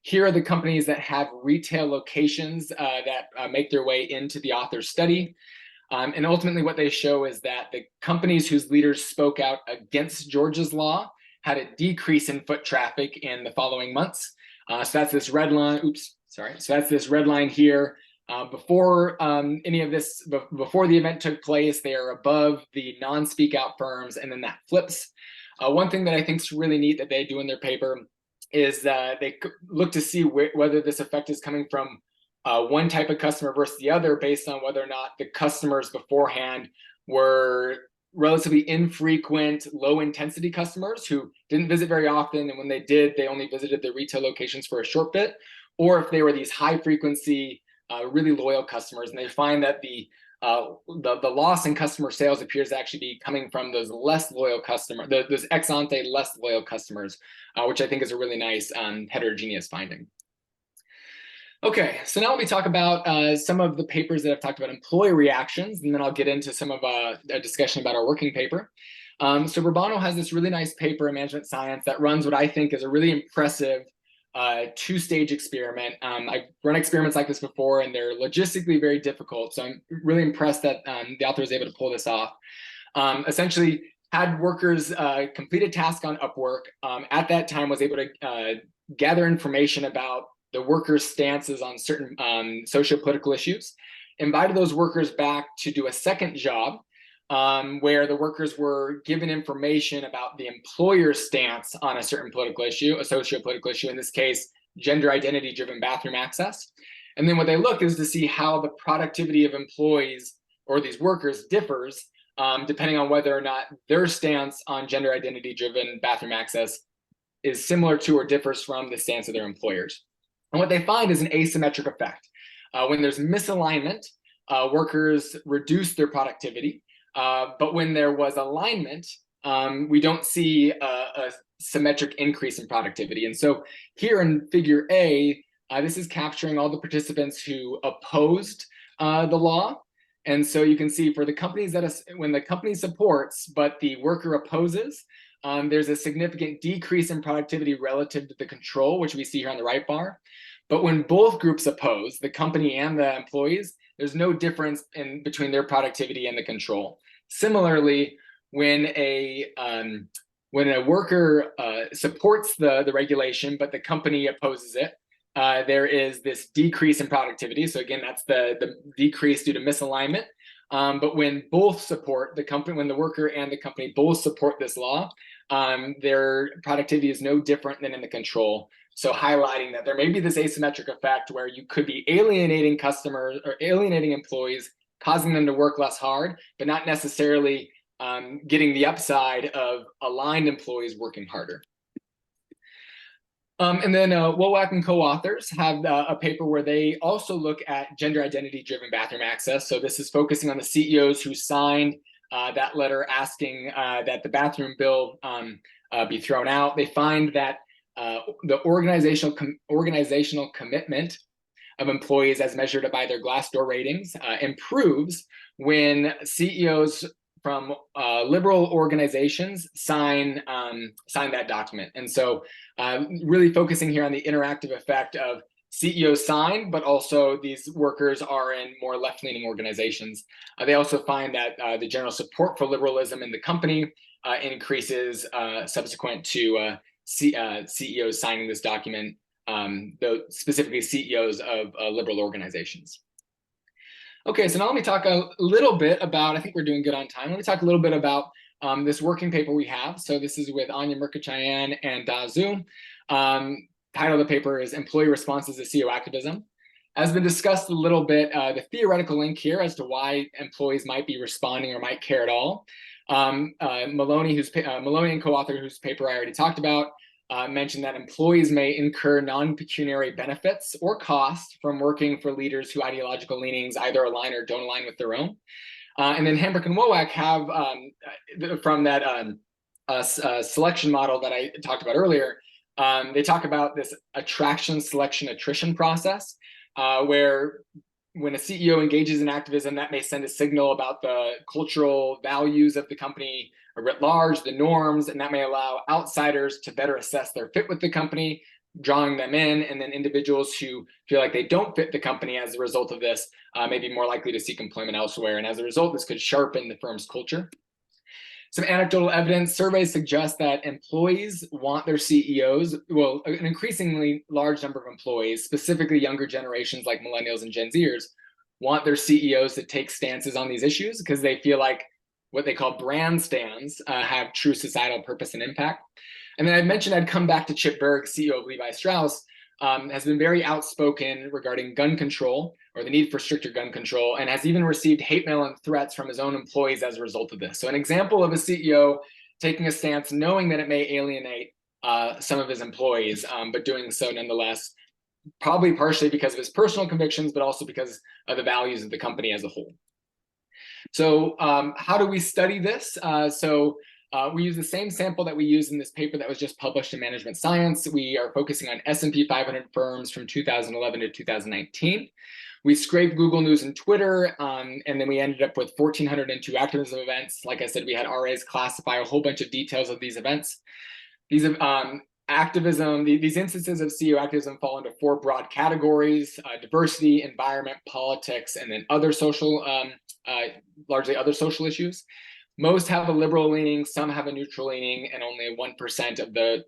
Here are the companies that have retail locations that make their way into the author's study. And ultimately what they show is that the companies whose leaders spoke out against Georgia's law had a decrease in foot traffic in the following months. So that's this red line, So that's this red line here. Before any of this, before the event took place, they are above the non-speak out firms, and then that flips. One thing that I think is really neat that they do in their paper is they look to see whether this effect is coming from one type of customer versus the other, based on whether or not the customers beforehand were relatively infrequent, low intensity customers who didn't visit very often, and when they did, they only visited the retail locations for a short bit, or if they were these high frequency, really loyal customers. And they find that the loss in customer sales appears to actually be coming from those less loyal customers, those ex ante less loyal customers, which I think is a really nice heterogeneous finding. Okay, so now let me talk about some of the papers that I've talked about employee reactions, and then I'll get into some of a discussion about our working paper. So Rubano has this really nice paper in management science that runs what I think is a really impressive two-stage experiment. I've run experiments like this before, and they're logistically very difficult. So I'm really impressed that the author was able to pull this off. Essentially, had workers complete a task on Upwork. At that time, was able to gather information about the workers' stances on certain socio-political issues, invited those workers back to do a second job, where the workers were given information about the employer's stance on a certain political issue, a socio-political issue, in this case, gender identity-driven bathroom access. And then what they look is to see how the productivity of employees or these workers differs, depending on whether or not their stance on gender identity-driven bathroom access is similar to or differs from the stance of their employers. And what they find is an asymmetric effect. When there's misalignment, workers reduce their productivity. But when there was alignment, we don't see a symmetric increase in productivity. And so here in figure A, this is capturing all the participants who opposed the law. And so you can see for the companies that when the company supports, but the worker opposes, there's a significant decrease in productivity relative to the control, which we see here on the right bar. But when both groups oppose, the company and the employees, there's no difference between their productivity and the control. Similarly, when a worker supports the regulation, but the company opposes it, there is this decrease in productivity. So again, that's the decrease due to misalignment. But when both support the company, when the worker and the company both support this law, their productivity is no different than in the control. So highlighting that there may be this asymmetric effect where you could be alienating customers or alienating employees, causing them to work less hard, but not necessarily getting the upside of aligned employees working harder. And then Wowak and co-authors have a paper where they also look at gender identity-driven bathroom access. So this is focusing on the CEOs who signed that letter asking that the bathroom bill be thrown out. They find that the organizational commitment of employees, as measured by their Glassdoor ratings, improves when CEOs from liberal organizations sign that document. And so really focusing here on the interactive effect of CEO sign, but also these workers are in more left-leaning organizations. They also find that the general support for liberalism in the company increases subsequent to CEOs signing this document, though specifically CEOs of liberal organizations. Okay, so now let me talk a little bit about, I think we're doing good on time. Let me talk a little bit about this working paper we have. So this is with Anya Murkachayan and Da Zhu. Title of the paper is Employee Responses to CEO Activism. As been discussed a little bit, the theoretical link here as to why employees might be responding or might care at all. Maloney and co-author, whose paper I already talked about, mentioned that employees may incur non-pecuniary benefits or costs from working for leaders whose ideological leanings either align or don't align with their own. And then Hambrick and Wowack have, from that selection model that I talked about earlier, they talk about this attraction, selection, attrition process, where when a CEO engages in activism, that may send a signal about the cultural values of the company writ large, the norms, and that may allow outsiders to better assess their fit with the company, drawing them in, and then individuals who feel like they don't fit the company as a result of this may be more likely to seek employment elsewhere. And as a result, this could sharpen the firm's culture. Some anecdotal evidence, surveys suggest that employees want their CEOs, well, an increasingly large number of employees, specifically younger generations like millennials and Gen Zers, want their CEOs to take stances on these issues because they feel like what they call brand stands have true societal purpose and impact. And then I mentioned I'd come back to Chip Bergh, CEO of Levi Strauss, has been very outspoken regarding gun control or the need for stricter gun control, and has even received hate mail and threats from his own employees as a result of this. So an example of a CEO taking a stance knowing that it may alienate some of his employees, but doing so nonetheless, probably partially because of his personal convictions, but also because of the values of the company as a whole. So how do we study this? We use the same sample that we used in this paper that was just published in Management Science. We are focusing on S&P 500 firms from 2011 to 2019. We scraped Google News and Twitter, and then we ended up with 1,402 activism events. Like I said, we had RAs classify a whole bunch of details of these events. These these instances of CEO activism fall into 4 broad categories: diversity, environment, politics, and then other social, largely other social issues. Most have a liberal leaning, some have a neutral leaning, and only 1% of the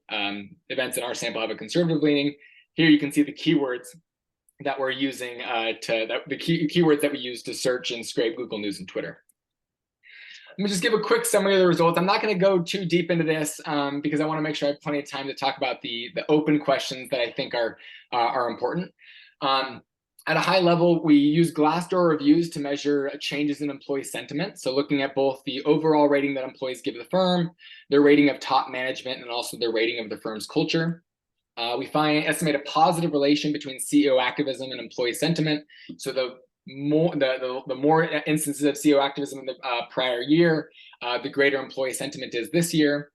events in our sample have a conservative leaning. Here you can see the keywords that we're using keywords that we use to search and scrape Google News and Twitter. Let me just give a quick summary of the results. I'm not going to go too deep into this because I want to make sure I have plenty of time to talk about the open questions that I think are important. At a high level, we use Glassdoor reviews to measure changes in employee sentiment. So looking at both the overall rating that employees give the firm, their rating of top management, and also their rating of the firm's culture. We estimate a positive relation between CEO activism and employee sentiment. So the more instances of CEO activism in the prior year, the greater employee sentiment is this year.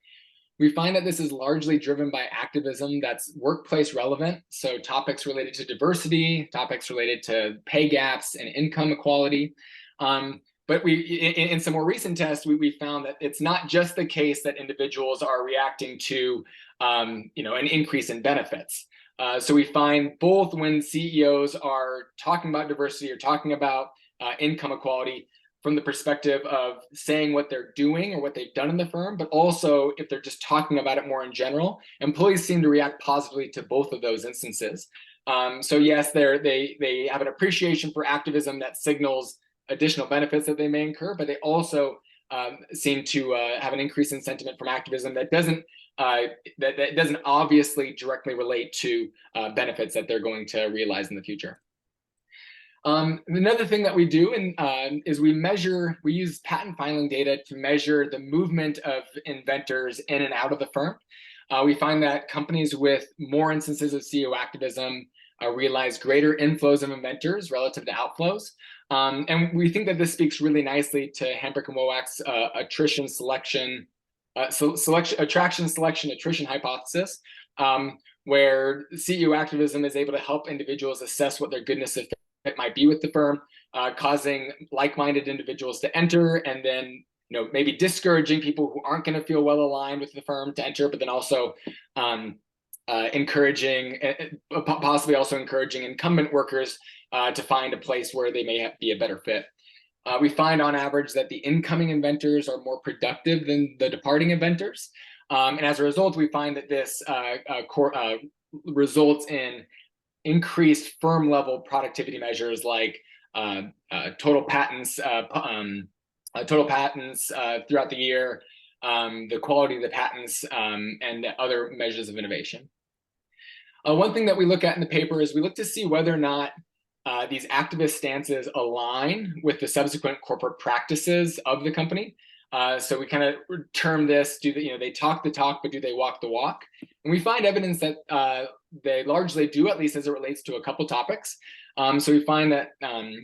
We find that this is largely driven by activism that's workplace relevant. So topics related to diversity, topics related to pay gaps and income equality. But in some more recent tests, we found that it's not just the case that individuals are reacting to an increase in benefits. So we find both when CEOs are talking about diversity or talking about income equality from the perspective of saying what they're doing or what they've done in the firm, but also if they're just talking about it more in general, employees seem to react positively to both of those instances. So yes, they have an appreciation for activism that signals additional benefits that they may incur, but they also seem to have an increase in sentiment from activism that doesn't obviously directly relate to benefits that they're going to realize in the future. Another thing that we do is we use patent filing data to measure the movement of inventors in and out of the firm. We find that companies with more instances of CEO activism realize greater inflows of inventors relative to outflows. And we think that this speaks really nicely to Hambrick and Wowack's attraction, selection, attrition hypothesis, where CEO activism is able to help individuals assess what their goodness of fit might be with the firm, causing like-minded individuals to enter, and then maybe discouraging people who aren't going to feel well aligned with the firm to enter, but then also encouraging, possibly also encouraging incumbent workers to find a place where they may be a better fit. We find on average that the incoming inventors are more productive than the departing inventors. And as a result, we find that this results in increased firm level productivity measures like total patents throughout the year, the quality of the patents, and other measures of innovation. One thing that we look at in the paper is we look to see whether or not these activist stances align with the subsequent corporate practices of the company. So we kind of term this, they talk the talk, but do they walk the walk? And we find evidence that they largely do, at least as it relates to a couple topics. So we find that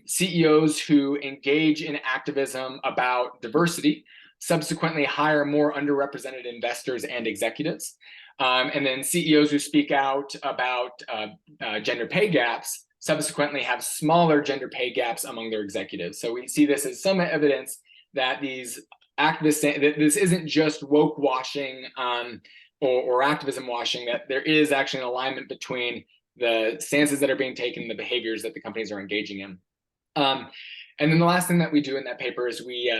CEOs who engage in activism about diversity subsequently hire more underrepresented investors and executives. And then CEOs who speak out about gender pay gaps subsequently have smaller gender pay gaps among their executives. So we see this as some evidence that these activists, that this isn't just woke washing or activism washing, that there is actually an alignment between the stances that are being taken and the behaviors that the companies are engaging in. And then the last thing that we do in that paper is we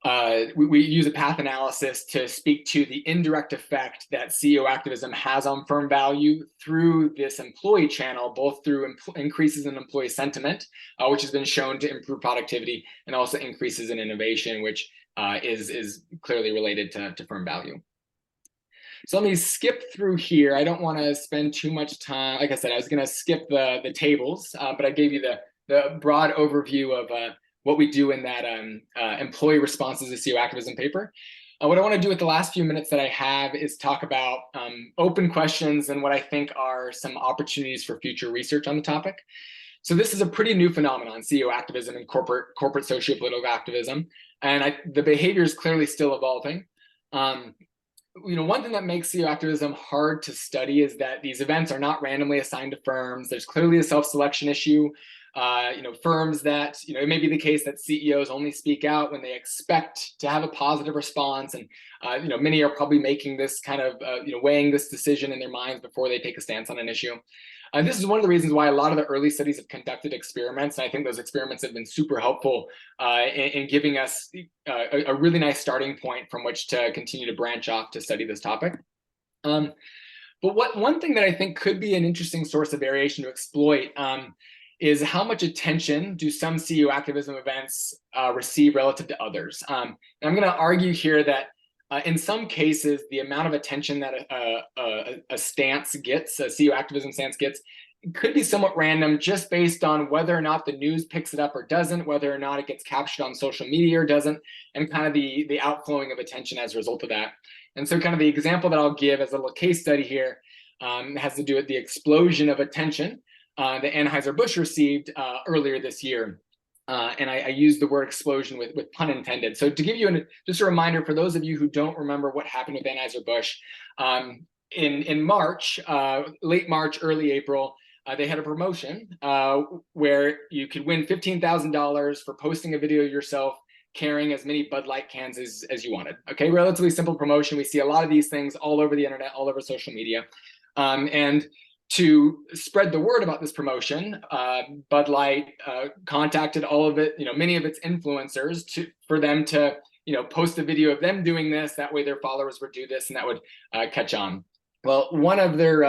use a path analysis to speak to the indirect effect that CEO activism has on firm value through this employee channel, both through increases in employee sentiment, which has been shown to improve productivity, and also increases in innovation, which is clearly related to firm value. So let me skip through here. I don't want to spend too much time. Like I said, I was going to skip the tables, but I gave you the broad overview of what we do in that employee responses to CEO activism paper. What I want to do with the last few minutes that I have is talk about open questions and what I think are some opportunities for future research on the topic. So this is a pretty new phenomenon, CEO activism and corporate socio-political activism, and the behavior is clearly still evolving. One thing that makes CEO activism hard to study is that these events are not randomly assigned to firms. There's clearly a self-selection issue. Firms that, it may be the case that CEOs only speak out when they expect to have a positive response. And, many are probably making this kind of, weighing this decision in their minds before they take a stance on an issue. This is one of the reasons why a lot of the early studies have conducted experiments. And I think those experiments have been super helpful in giving us a really nice starting point from which to continue to branch off to study this topic. But one thing that I think could be an interesting source of variation to exploit is how much attention do some CEO activism events receive relative to others. And I'm going to argue here that in some cases, the amount of attention that a stance gets, a CEO activism stance gets, could be somewhat random just based on whether or not the news picks it up or doesn't, whether or not it gets captured on social media or doesn't, and kind of the outflowing of attention as a result of that. And so kind of the example that I'll give as a little case study here has to do with the explosion of attention that Anheuser-Busch received earlier this year. And I use the word explosion with pun intended. So to give you just a reminder for those of you who don't remember what happened with Anheuser-Busch, in March, late March, early April, they had a promotion where you could win $15,000 for posting a video of yourself carrying as many Bud Light cans as you wanted. Okay, relatively simple promotion. We see a lot of these things all over the internet, all over social media. And to spread the word about this promotion, Bud Light contacted all of it, many of its influencers for them to, post a video of them doing this. That way their followers would do this and that would catch on. Well, one of their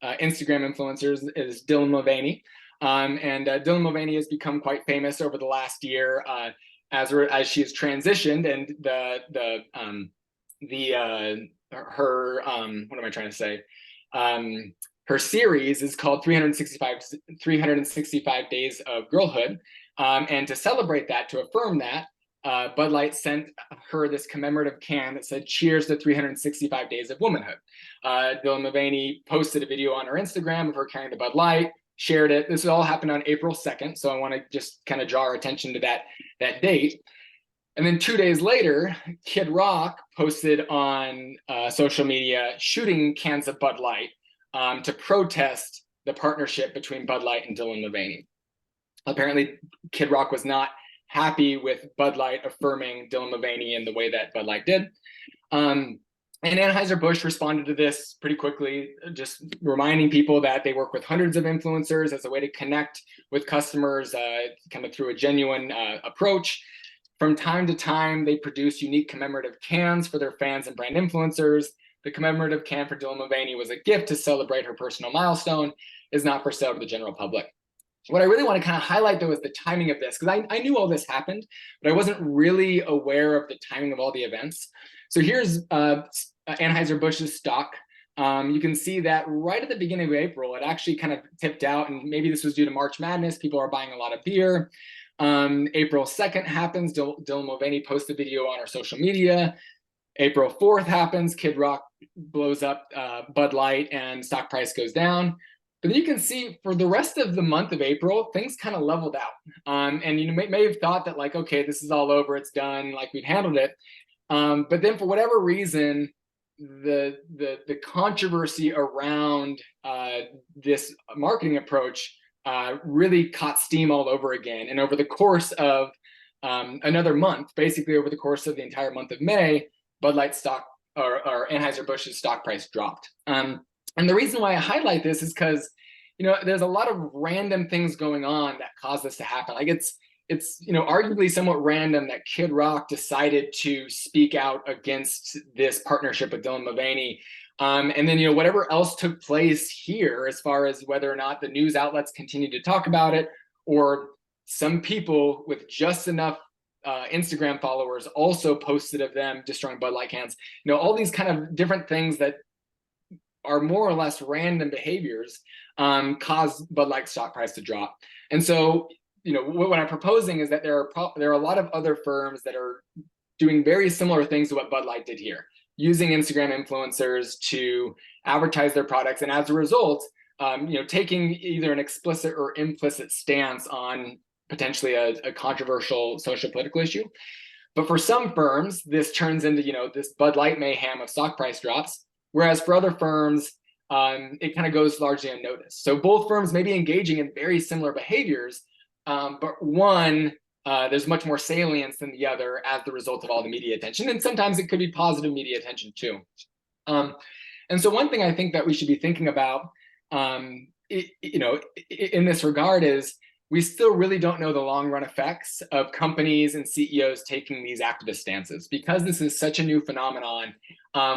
Instagram influencers is Dylan Mulvaney. And Dylan Mulvaney has become quite famous over the last year as she has transitioned, and her series is called 365 Days of Girlhood. And to celebrate that, to affirm that, Bud Light sent her this commemorative can that said, "Cheers to 365 Days of Womanhood." Dylan Mulvaney posted a video on her Instagram of her carrying the Bud Light, shared it. This all happened on April 2nd. So I want to just kind of draw our attention to that date. And then 2 days later, Kid Rock posted on social media shooting cans of Bud Light to protest the partnership between Bud Light and Dylan Mulvaney. Apparently, Kid Rock was not happy with Bud Light affirming Dylan Mulvaney in the way that Bud Light did. And Anheuser-Busch responded to this pretty quickly, just reminding people that they work with hundreds of influencers as a way to connect with customers kind of through a genuine approach. From time to time, they produce unique commemorative cans for their fans and brand influencers. The commemorative can for Dylan Mulvaney was a gift to celebrate her personal milestone, is not for sale to the general public. What I really want to kind of highlight, though, is the timing of this, because I knew all this happened, but I wasn't really aware of the timing of all the events. So here's Anheuser-Busch's stock. You can see that right at the beginning of April, it actually kind of tipped out, and maybe this was due to March Madness. People are buying a lot of beer. April 2nd happens. Dylan Mulvaney posts a video on her social media. April 4th happens. Kid Rock blows up Bud Light, and stock price goes down. But then you can see for the rest of the month of April, things kind of leveled out. And you may have thought that, like, okay, this is all over, it's done, like we've handled it. But then for whatever reason, the controversy around this marketing approach really caught steam all over again. And over the course of another month, basically over the course of the entire month of May, Bud Light stock or Anheuser-Busch's stock price dropped. And the reason why I highlight this is because, there's a lot of random things going on that caused this to happen. Like it's arguably somewhat random that Kid Rock decided to speak out against this partnership with Dylan Mulvaney. And then, whatever else took place here, as far as whether or not the news outlets continued to talk about it, or some people with just enough Instagram followers also posted of them destroying Bud Light cans. All these kind of different things that are more or less random behaviors caused Bud Light stock price to drop. And so, what I'm proposing is that there are a lot of other firms that are doing very similar things to what Bud Light did here, using Instagram influencers to advertise their products, and as a result, taking either an explicit or implicit stance on potentially a controversial social political issue. But for some firms, this turns into this Bud Light mayhem of stock price drops. Whereas for other firms, it kind of goes largely unnoticed. So both firms may be engaging in very similar behaviors, but one, there's much more salience than the other as the result of all the media attention. And sometimes it could be positive media attention too. And so one thing I think that we should be thinking about, in this regard is we still really don't know the long run effects of companies and CEOs taking these activist stances. Because this is such a new phenomenon,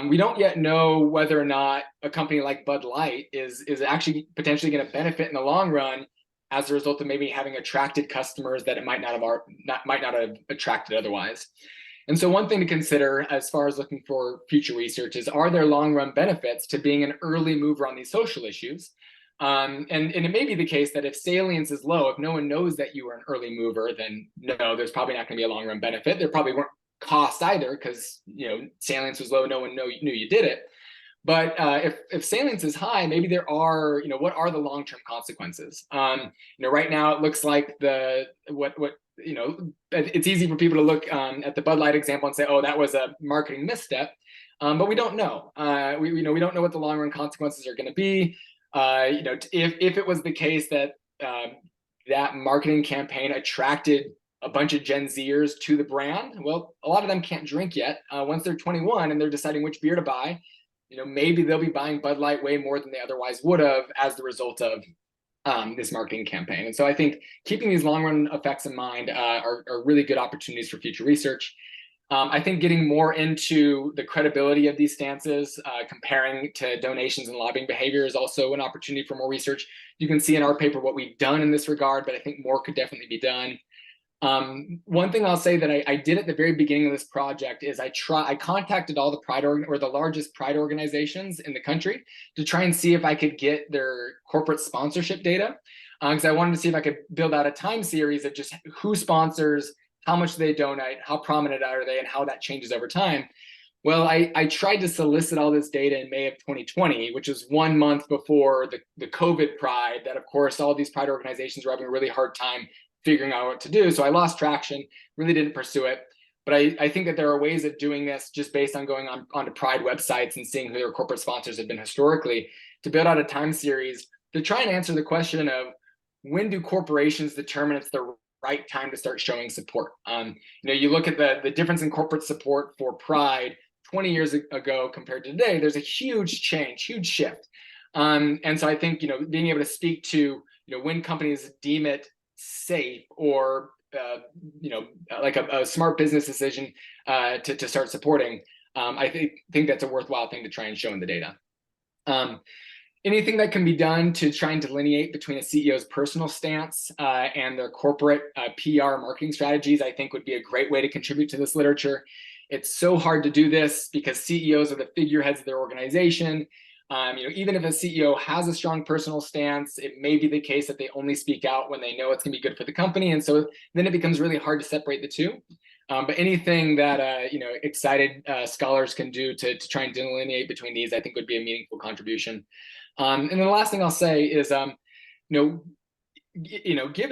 we don't yet know whether or not a company like Bud Light is actually potentially going to benefit in the long run as a result of maybe having attracted customers that it might not have attracted otherwise. And so one thing to consider as far as looking for future research is, are there long run benefits to being an early mover on these social issues? And it may be the case that if salience is low, if no one knows that you are an early mover, then no, there's probably not going to be a long run benefit. There probably weren't costs either, because salience was low, no one knew you did it. But if salience is high, maybe there are, what are the long term consequences? Right now it looks like it's easy for people to look at the Bud Light example and say, oh, that was a marketing misstep, but we don't know. We don't know what the long run consequences are going to be. If it was the case that that marketing campaign attracted a bunch of Gen Zers to the brand, well, a lot of them can't drink yet. Once they're 21 and they're deciding which beer to buy, maybe they'll be buying Bud Light way more than they otherwise would have as the result of this marketing campaign. And so I think keeping these long run effects in mind are really good opportunities for future research. I think getting more into the credibility of these stances, comparing to donations and lobbying behavior, is also an opportunity for more research. You can see in our paper what we've done in this regard, but I think more could definitely be done. One thing I'll say that I did at the very beginning of this project is I contacted all the the largest pride organizations in the country to try and see if I could get their corporate sponsorship data, because I wanted to see if I could build out a time series of just who sponsors, how much they donate, how prominent are they, and how that changes over time. Well, I tried to solicit all this data in May of 2020, which is 1 month before the COVID Pride, that of course all these pride organizations were having a really hard time figuring out what to do. So I lost traction, really didn't pursue it. But I think that there are ways of doing this just based on going onto Pride websites and seeing who their corporate sponsors have been historically, to build out a time series to try and answer the question of, when do corporations determine it's the right time to start showing support? You look at the difference in corporate support for Pride 20 years ago compared to today, there's a huge change, huge shift. And so I think, being able to speak to, when companies deem it safe or, like a smart business decision to start supporting, I think that's a worthwhile thing to try and show in the data. Anything that can be done to try and delineate between a CEO's personal stance and their corporate PR marketing strategies, I think would be a great way to contribute to this literature. It's so hard to do this because CEOs are the figureheads of their organization. Even if a CEO has a strong personal stance, it may be the case that they only speak out when they know it's going to be good for the company. And so then it becomes really hard to separate the two. But anything that excited scholars can do to try and delineate between these, I think would be a meaningful contribution. And then the last thing I'll say is, given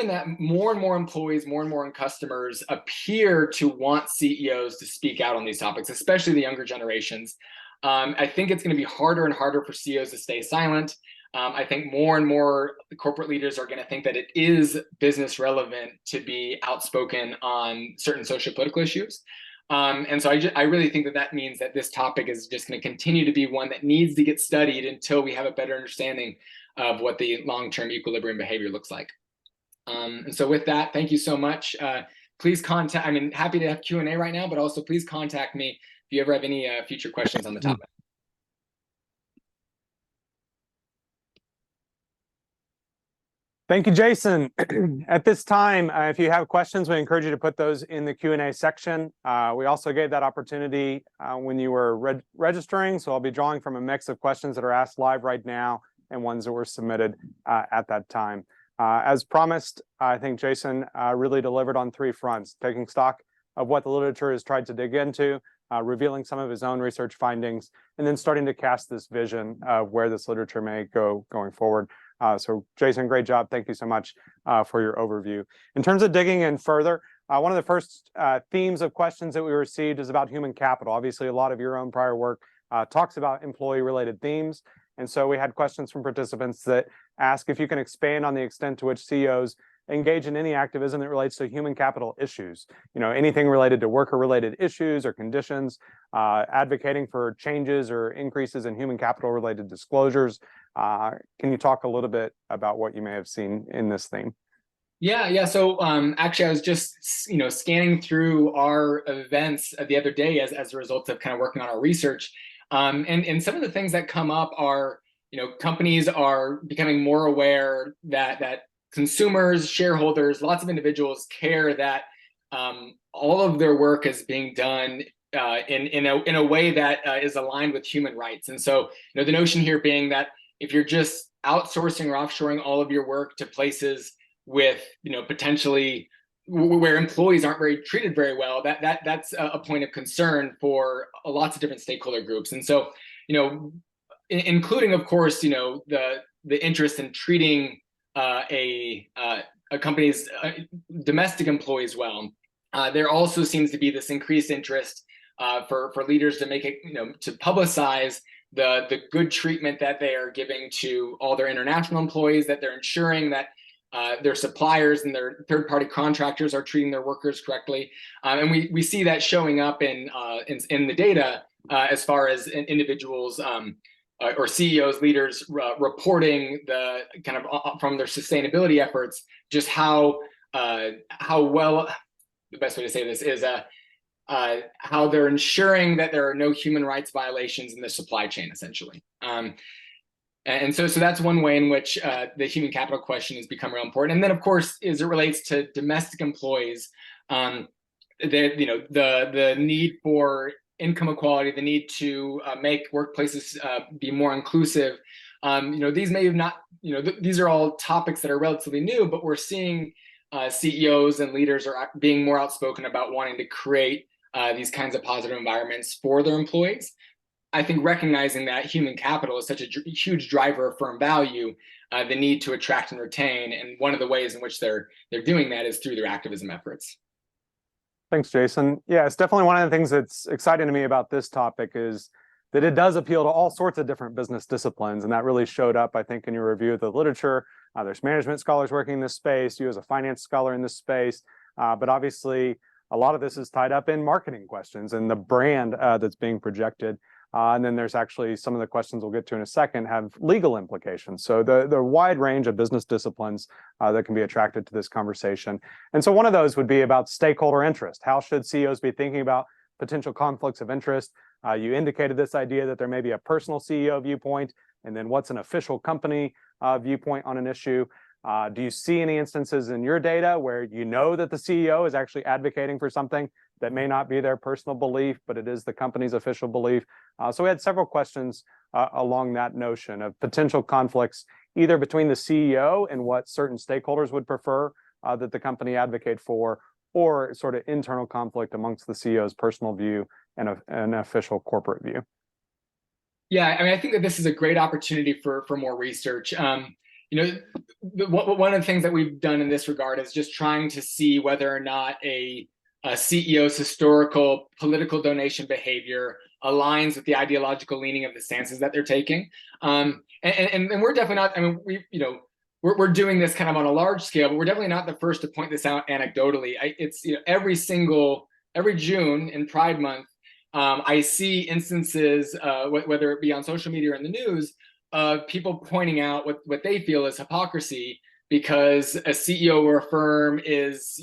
that more and more employees, more and more customers appear to want CEOs to speak out on these topics, especially the younger generations, I think it's going to be harder and harder for CEOs to stay silent. I think more and more corporate leaders are going to think that it is business relevant to be outspoken on certain social political issues. And so I really think that means that this topic is just going to continue to be one that needs to get studied until we have a better understanding of what the long-term equilibrium behavior looks like. And so with that, thank you so much. Please contact, happy to have Q&A right now, but also please contact me if you ever have any future questions on the topic. Thank you, Jason. At this time, if you have questions, we encourage you to put those in the Q&A section. We also gave that opportunity when you were registering, so I'll be drawing from a mix of questions that are asked live right now and ones that were submitted at that time. As promised, I think Jason really delivered on three fronts: taking stock of what the literature has tried to dig into, revealing some of his own research findings, and then starting to cast this vision of where this literature may go going forward. So Jason, great job. Thank you so much for your overview. In terms of digging in further, one of the first themes of questions that we received is about human capital. Obviously, a lot of your own prior work talks about employee-related themes. And so we had questions from participants that ask if you can expand on the extent to which CEOs engage in any activism that relates to human capital issues. Anything related to worker-related issues or conditions, advocating for changes or increases in human capital-related disclosures. Can you talk a little bit about what you may have seen in this theme? Yeah. So actually, I was just scanning through our events the other day as a result of kind of working on our research, and some of the things that come up are companies are becoming more aware that consumers, shareholders, lots of individuals care that all of their work is being done in a way that is aligned with human rights. And so the notion here being that if you're just outsourcing or offshoring all of your work to places with potentially where employees aren't treated very well, that's a point of concern for lots of different stakeholder groups. And so including, of course, the interest in treating a company's domestic employees well. There also seems to be this increased interest for leaders to make it, to publicize the good treatment that they are giving to all their international employees, that they're ensuring that their suppliers and their third-party contractors are treating their workers correctly. And we see that showing up in the data as far as individuals or CEOs, leaders reporting the kind of from their sustainability efforts, just how well, the best way to say this is how they're ensuring that there are no human rights violations in the supply chain, essentially. And so that's one way in which the human capital question has become real important. And then, of course, as it relates to domestic employees, the need for income equality, the need to make workplaces be more inclusive. These may have not, these are all topics that are relatively new, but we're seeing CEOs and leaders are being more outspoken about wanting to create these kinds of positive environments for their employees. I think recognizing that human capital is such a huge driver of firm value, the need to attract and retain, and one of the ways in which they're doing that is through their activism efforts. Thanks, Jason. Yeah, it's definitely one of the things that's exciting to me about this topic is that it does appeal to all sorts of different business disciplines, and that really showed up, I think, in your review of the literature. There's management scholars working in this space, you as a finance scholar in this space, but obviously a lot of this is tied up in marketing questions and the brand that's being projected. And then there's actually some of the questions we'll get to in a second have legal implications. So the wide range of business disciplines that can be attracted to this conversation. And so one of those would be about stakeholder interest. How should CEOs be thinking about potential conflicts of interest? You indicated this idea that there may be a personal CEO viewpoint, and then what's an official company viewpoint on an issue? Do you see any instances in your data where you know that the CEO is actually advocating for something that may not be their personal belief, but it is the company's official belief? So we had several questions along that notion of potential conflicts, either between the CEO and what certain stakeholders would prefer that the company advocate for, or sort of internal conflict amongst the CEO's personal view and an official corporate view. Yeah, I mean, I think that this is a great opportunity for more research. One of the things that we've done in this regard is just trying to see whether or not a CEO's historical political donation behavior aligns with the ideological leaning of the stances that they're taking. And we're definitely not, I mean, we're doing this kind of on a large scale, but we're definitely not the first to point this out anecdotally. It's every June in Pride Month, I see instances, whether it be on social media or in the news, of people pointing out what they feel is hypocrisy because a CEO or a firm is,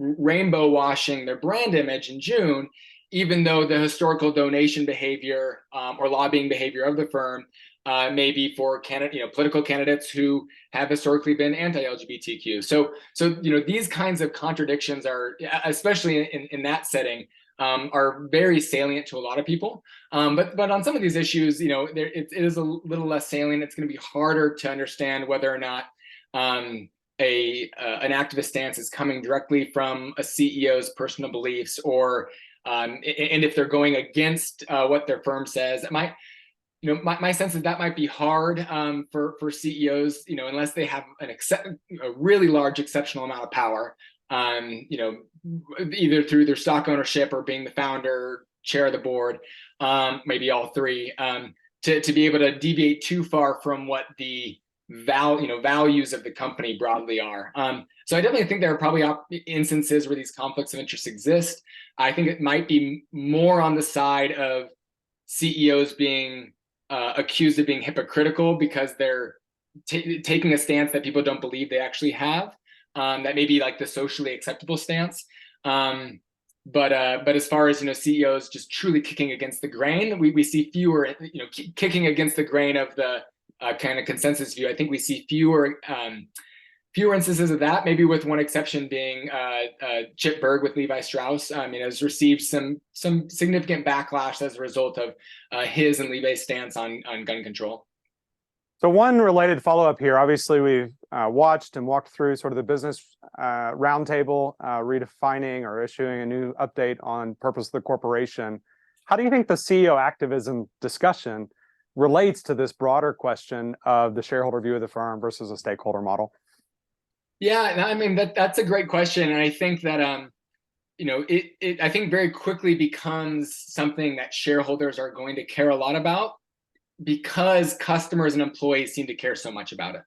rainbow washing their brand image in June, even though the historical donation behavior or lobbying behavior of the firm may be for political candidates who have historically been anti-LGBTQ. So these kinds of contradictions are, especially in that setting, are very salient to a lot of people. But on some of these issues, it is a little less salient. It's going to be harder to understand whether or not an activist stance is coming directly from a CEO's personal beliefs, or and if they're going against what their firm says. My sense is that might be hard for CEOs, unless they have a really large exceptional amount of power. Either through their stock ownership or being the founder, chair of the board, maybe all three, to be able to deviate too far from what the values of the company broadly are. So I definitely think there are probably instances where these conflicts of interest exist. I think it might be more on the side of CEOs being accused of being hypocritical because they're taking a stance that people don't believe they actually have. That may be like the socially acceptable stance. But as far as CEOs just truly kicking against the grain, we see fewer, kicking against the grain of the kind of consensus view. I think we see fewer instances of that, maybe with one exception being Chip Bergh with Levi Strauss. Has received some significant backlash as a result of his and Levi's stance on gun control. So one related follow-up here, obviously we've watched and walked through sort of the business roundtable, redefining or issuing a new update on purpose of the corporation. How do you think the CEO activism discussion relates to this broader question of the shareholder view of the firm versus a stakeholder model? Yeah, that's a great question. And I think that, I think very quickly becomes something that shareholders are going to care a lot about, because customers and employees seem to care so much about it.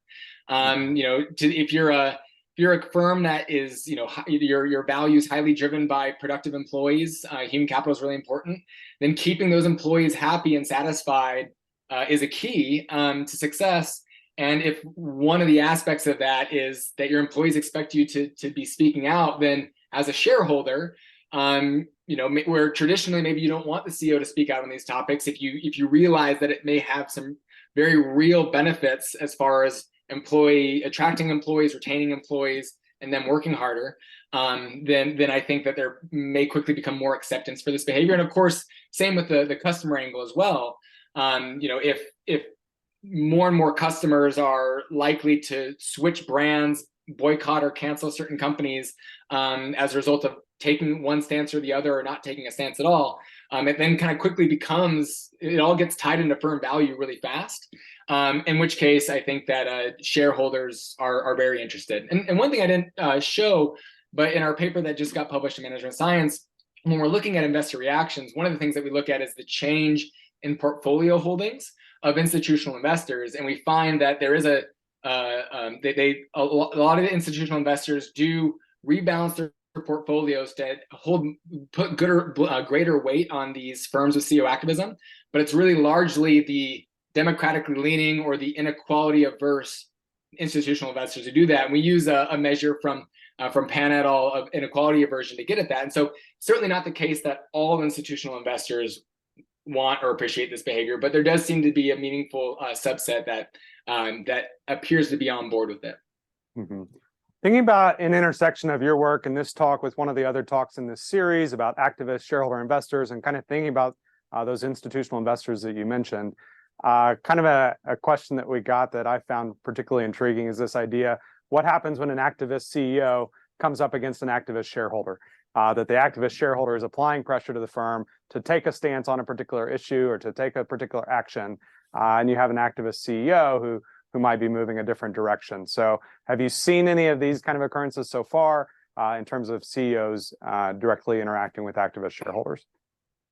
If you're a firm that is, your values highly driven by productive employees, human capital is really important, then keeping those employees happy and satisfied is a key to success. And if one of the aspects of that is that your employees expect you to be speaking out, then as a shareholder, where traditionally maybe you don't want the CEO to speak out on these topics, if you realize that it may have some very real benefits as far as attracting employees, retaining employees, and then working harder, then I think that there may quickly become more acceptance for this behavior. And of course, same with the customer angle as well. If more and more customers are likely to switch brands, boycott or cancel certain companies as a result of taking one stance or the other, or not taking a stance at all, it then kind of quickly it all gets tied into firm value really fast. In which case, I think that shareholders are very interested. And one thing I didn't show, but in our paper that just got published in Management Science, when we're looking at investor reactions, one of the things that we look at is the change in portfolio holdings of institutional investors, and we find that there is a lot of the institutional investors do rebalance their portfolios to put greater weight on these firms with CEO activism, but it's really largely the democratically leaning or the inequality averse institutional investors who do that. And we use a measure from Pan et al. Of inequality aversion to get at that. And so certainly not the case that all institutional investors want or appreciate this behavior, but there does seem to be a meaningful subset that appears to be on board with it. Mm-hmm. Thinking about an intersection of your work and this talk with one of the other talks in this series about activist shareholder investors, and kind of thinking about those institutional investors that you mentioned, kind of a question that we got that I found particularly intriguing is this idea: what happens when an activist CEO comes up against an activist shareholder? That the activist shareholder is applying pressure to the firm to take a stance on a particular issue or to take a particular action, and you have an activist CEO who might be moving a different direction. So have you seen any of these kind of occurrences so far in terms of CEOs directly interacting with activist shareholders?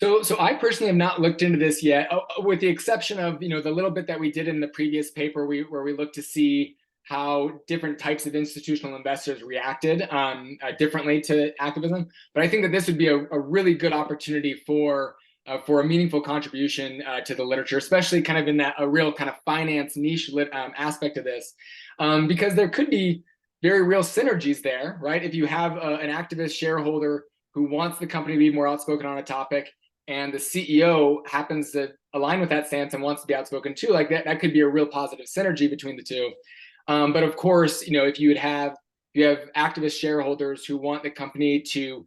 So I personally have not looked into this yet, with the exception of the little bit that we did in the previous paper where we looked to see how different types of institutional investors reacted differently to activism. But I think that this would be a really good opportunity for a meaningful contribution to the literature, especially kind of in a real kind of finance niche aspect of this, because there could be very real synergies there, right? If you have an activist shareholder who wants the company to be more outspoken on a topic, and the CEO happens to align with that stance and wants to be outspoken too, like that could be a real positive synergy between the two. But of course, if you have activist shareholders who want the company to,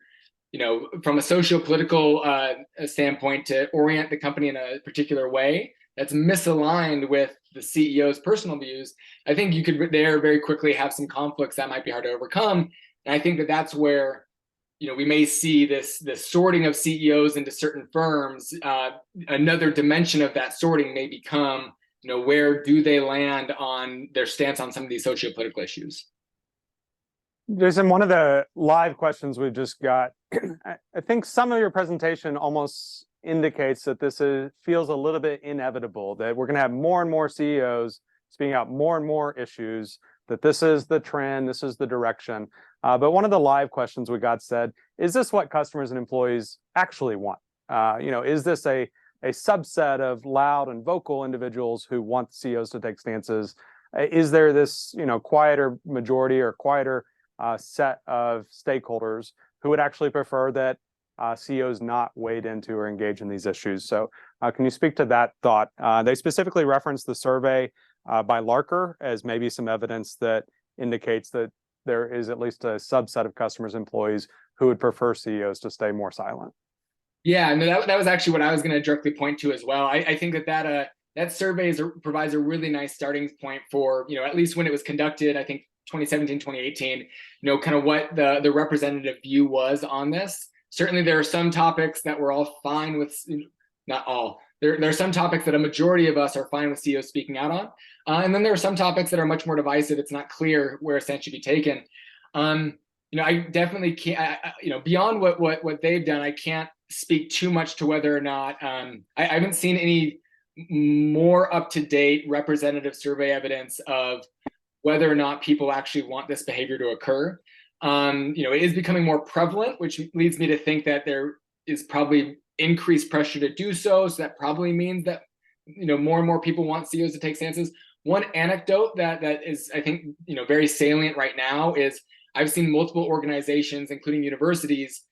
from a socio-political standpoint, to orient the company in a particular way that's misaligned with the CEO's personal views, I think you could there very quickly have some conflicts that might be hard to overcome. And I think that that's where we may see this sorting of CEOs into certain firms. Another dimension of that sorting may become, where do they land on their stance on some of these socio-political issues? Jason, one of the live questions we just got, I think some of your presentation almost indicates that this feels a little bit inevitable, that we're going to have more and more CEOs speaking out more and more issues, that this is the trend, this is the direction. But one of the live questions we got said, is this what customers and employees actually want? Is this a subset of loud and vocal individuals who want CEOs to take stances? Is there this, quieter majority or quieter set of stakeholders who would actually prefer that CEOs not wade into or engage in these issues? So can you speak to that thought? They specifically referenced the survey by Larker as maybe some evidence that indicates that there is at least a subset of customers, employees who would prefer CEOs to stay more silent. Yeah, no, that was actually what I was going to directly point to as well. I think that survey provides a really nice starting point for, at least when it was conducted, I think 2017, 2018, kind of what the representative view was on this. Certainly there are some topics that we're all fine with, not all. There are some topics that a majority of us are fine with CEOs speaking out on. And then there are some topics that are much more divisive. It's not clear where a stance should be taken. I definitely can't, beyond what they've done, I can't speak too much to whether or not, I haven't seen any more up-to-date representative survey evidence of whether or not people actually want this behavior to occur. It is becoming more prevalent, which leads me to think that there is probably increased pressure to do so. So that probably means that, more and more people want CEOs to take stances. One anecdote that is, I think, very salient right now is I've seen multiple organizations, including universities,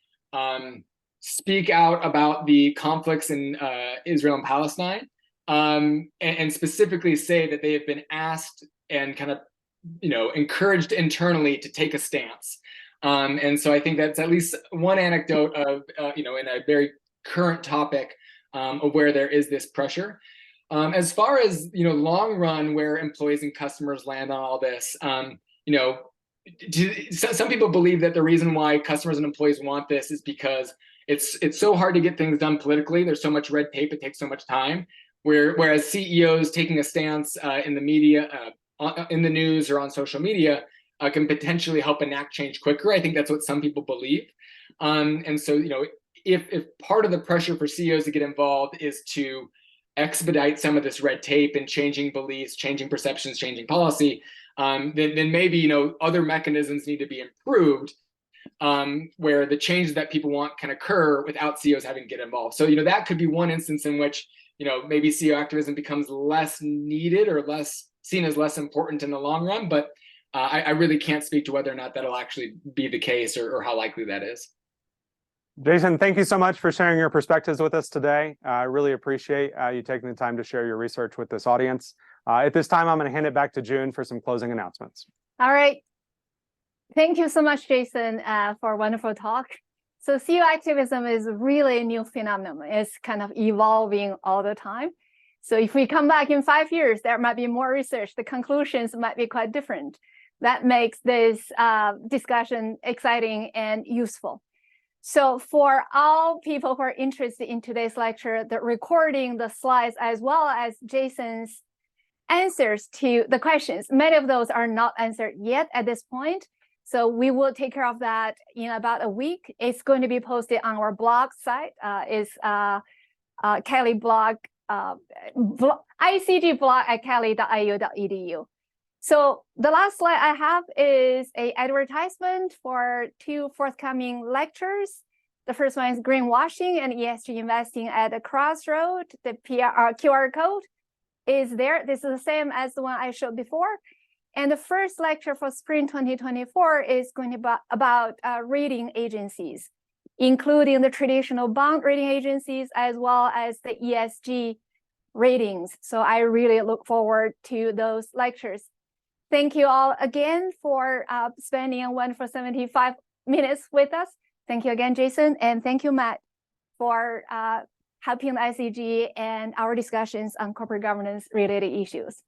speak out about the conflicts in Israel and Palestine, and specifically say that they have been asked and kind of, encouraged internally to take a stance. And so I think that's at least one anecdote of, in a very current topic of where there is this pressure. As far as, long run, where employees and customers land on all this, some people believe that the reason why customers and employees want this is because it's so hard to get things done politically. There's so much red tape, it takes so much time. Whereas CEOs taking a stance in the media, in the news or on social media can potentially help enact change quicker. I think that's what some people believe. And so, if part of the pressure for CEOs to get involved is to expedite some of this red tape and changing beliefs, changing perceptions, changing policy, then maybe, other mechanisms need to be improved. where the changes that people want can occur without CEOs having to get involved. So, that could be one instance in which, maybe CEO activism becomes less needed or less seen as less important in the long run. But I really can't speak to whether or not that'll actually be the case or how likely that is. Jason, thank you so much for sharing your perspectives with us today. I really appreciate you taking the time to share your research with this audience. At this time, I'm going to hand it back to June for some closing announcements. All right. Thank you so much, Jason, for a wonderful talk. So CEO activism is really a new phenomenon. It's kind of evolving all the time. So if we come back in 5 years, there might be more research. The conclusions might be quite different. That makes this discussion exciting and useful. So for all people who are interested in today's lecture, the recording, the slides, as well as Jason's answers to the questions, many of those are not answered yet at this point. So we will take care of that in about a week. It's going to be posted on our blog site. It's Kelley blog, ICG blog at kelley.iu.edu. So the last slide I have is an advertisement for 2 forthcoming lectures. The first one is Greenwashing and ESG Investing at a Crossroad. The QR code is there. This is the same as the one I showed before. And the first lecture for spring 2024 is going to be about rating agencies, including the traditional bond rating agencies, as well as the ESG ratings. So I really look forward to those lectures. Thank you all again for spending a wonderful 75 minutes with us. Thank you again, Jason, and thank you, Matt, for helping the ICG and our discussions on corporate governance related issues.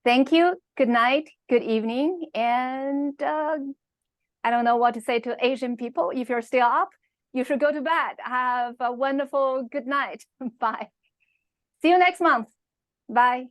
Thank you. Good night, good evening, and I don't know what to say to Asian people. If you're still up, you should go to bed. Have a wonderful good night. Bye. See you next month. Bye.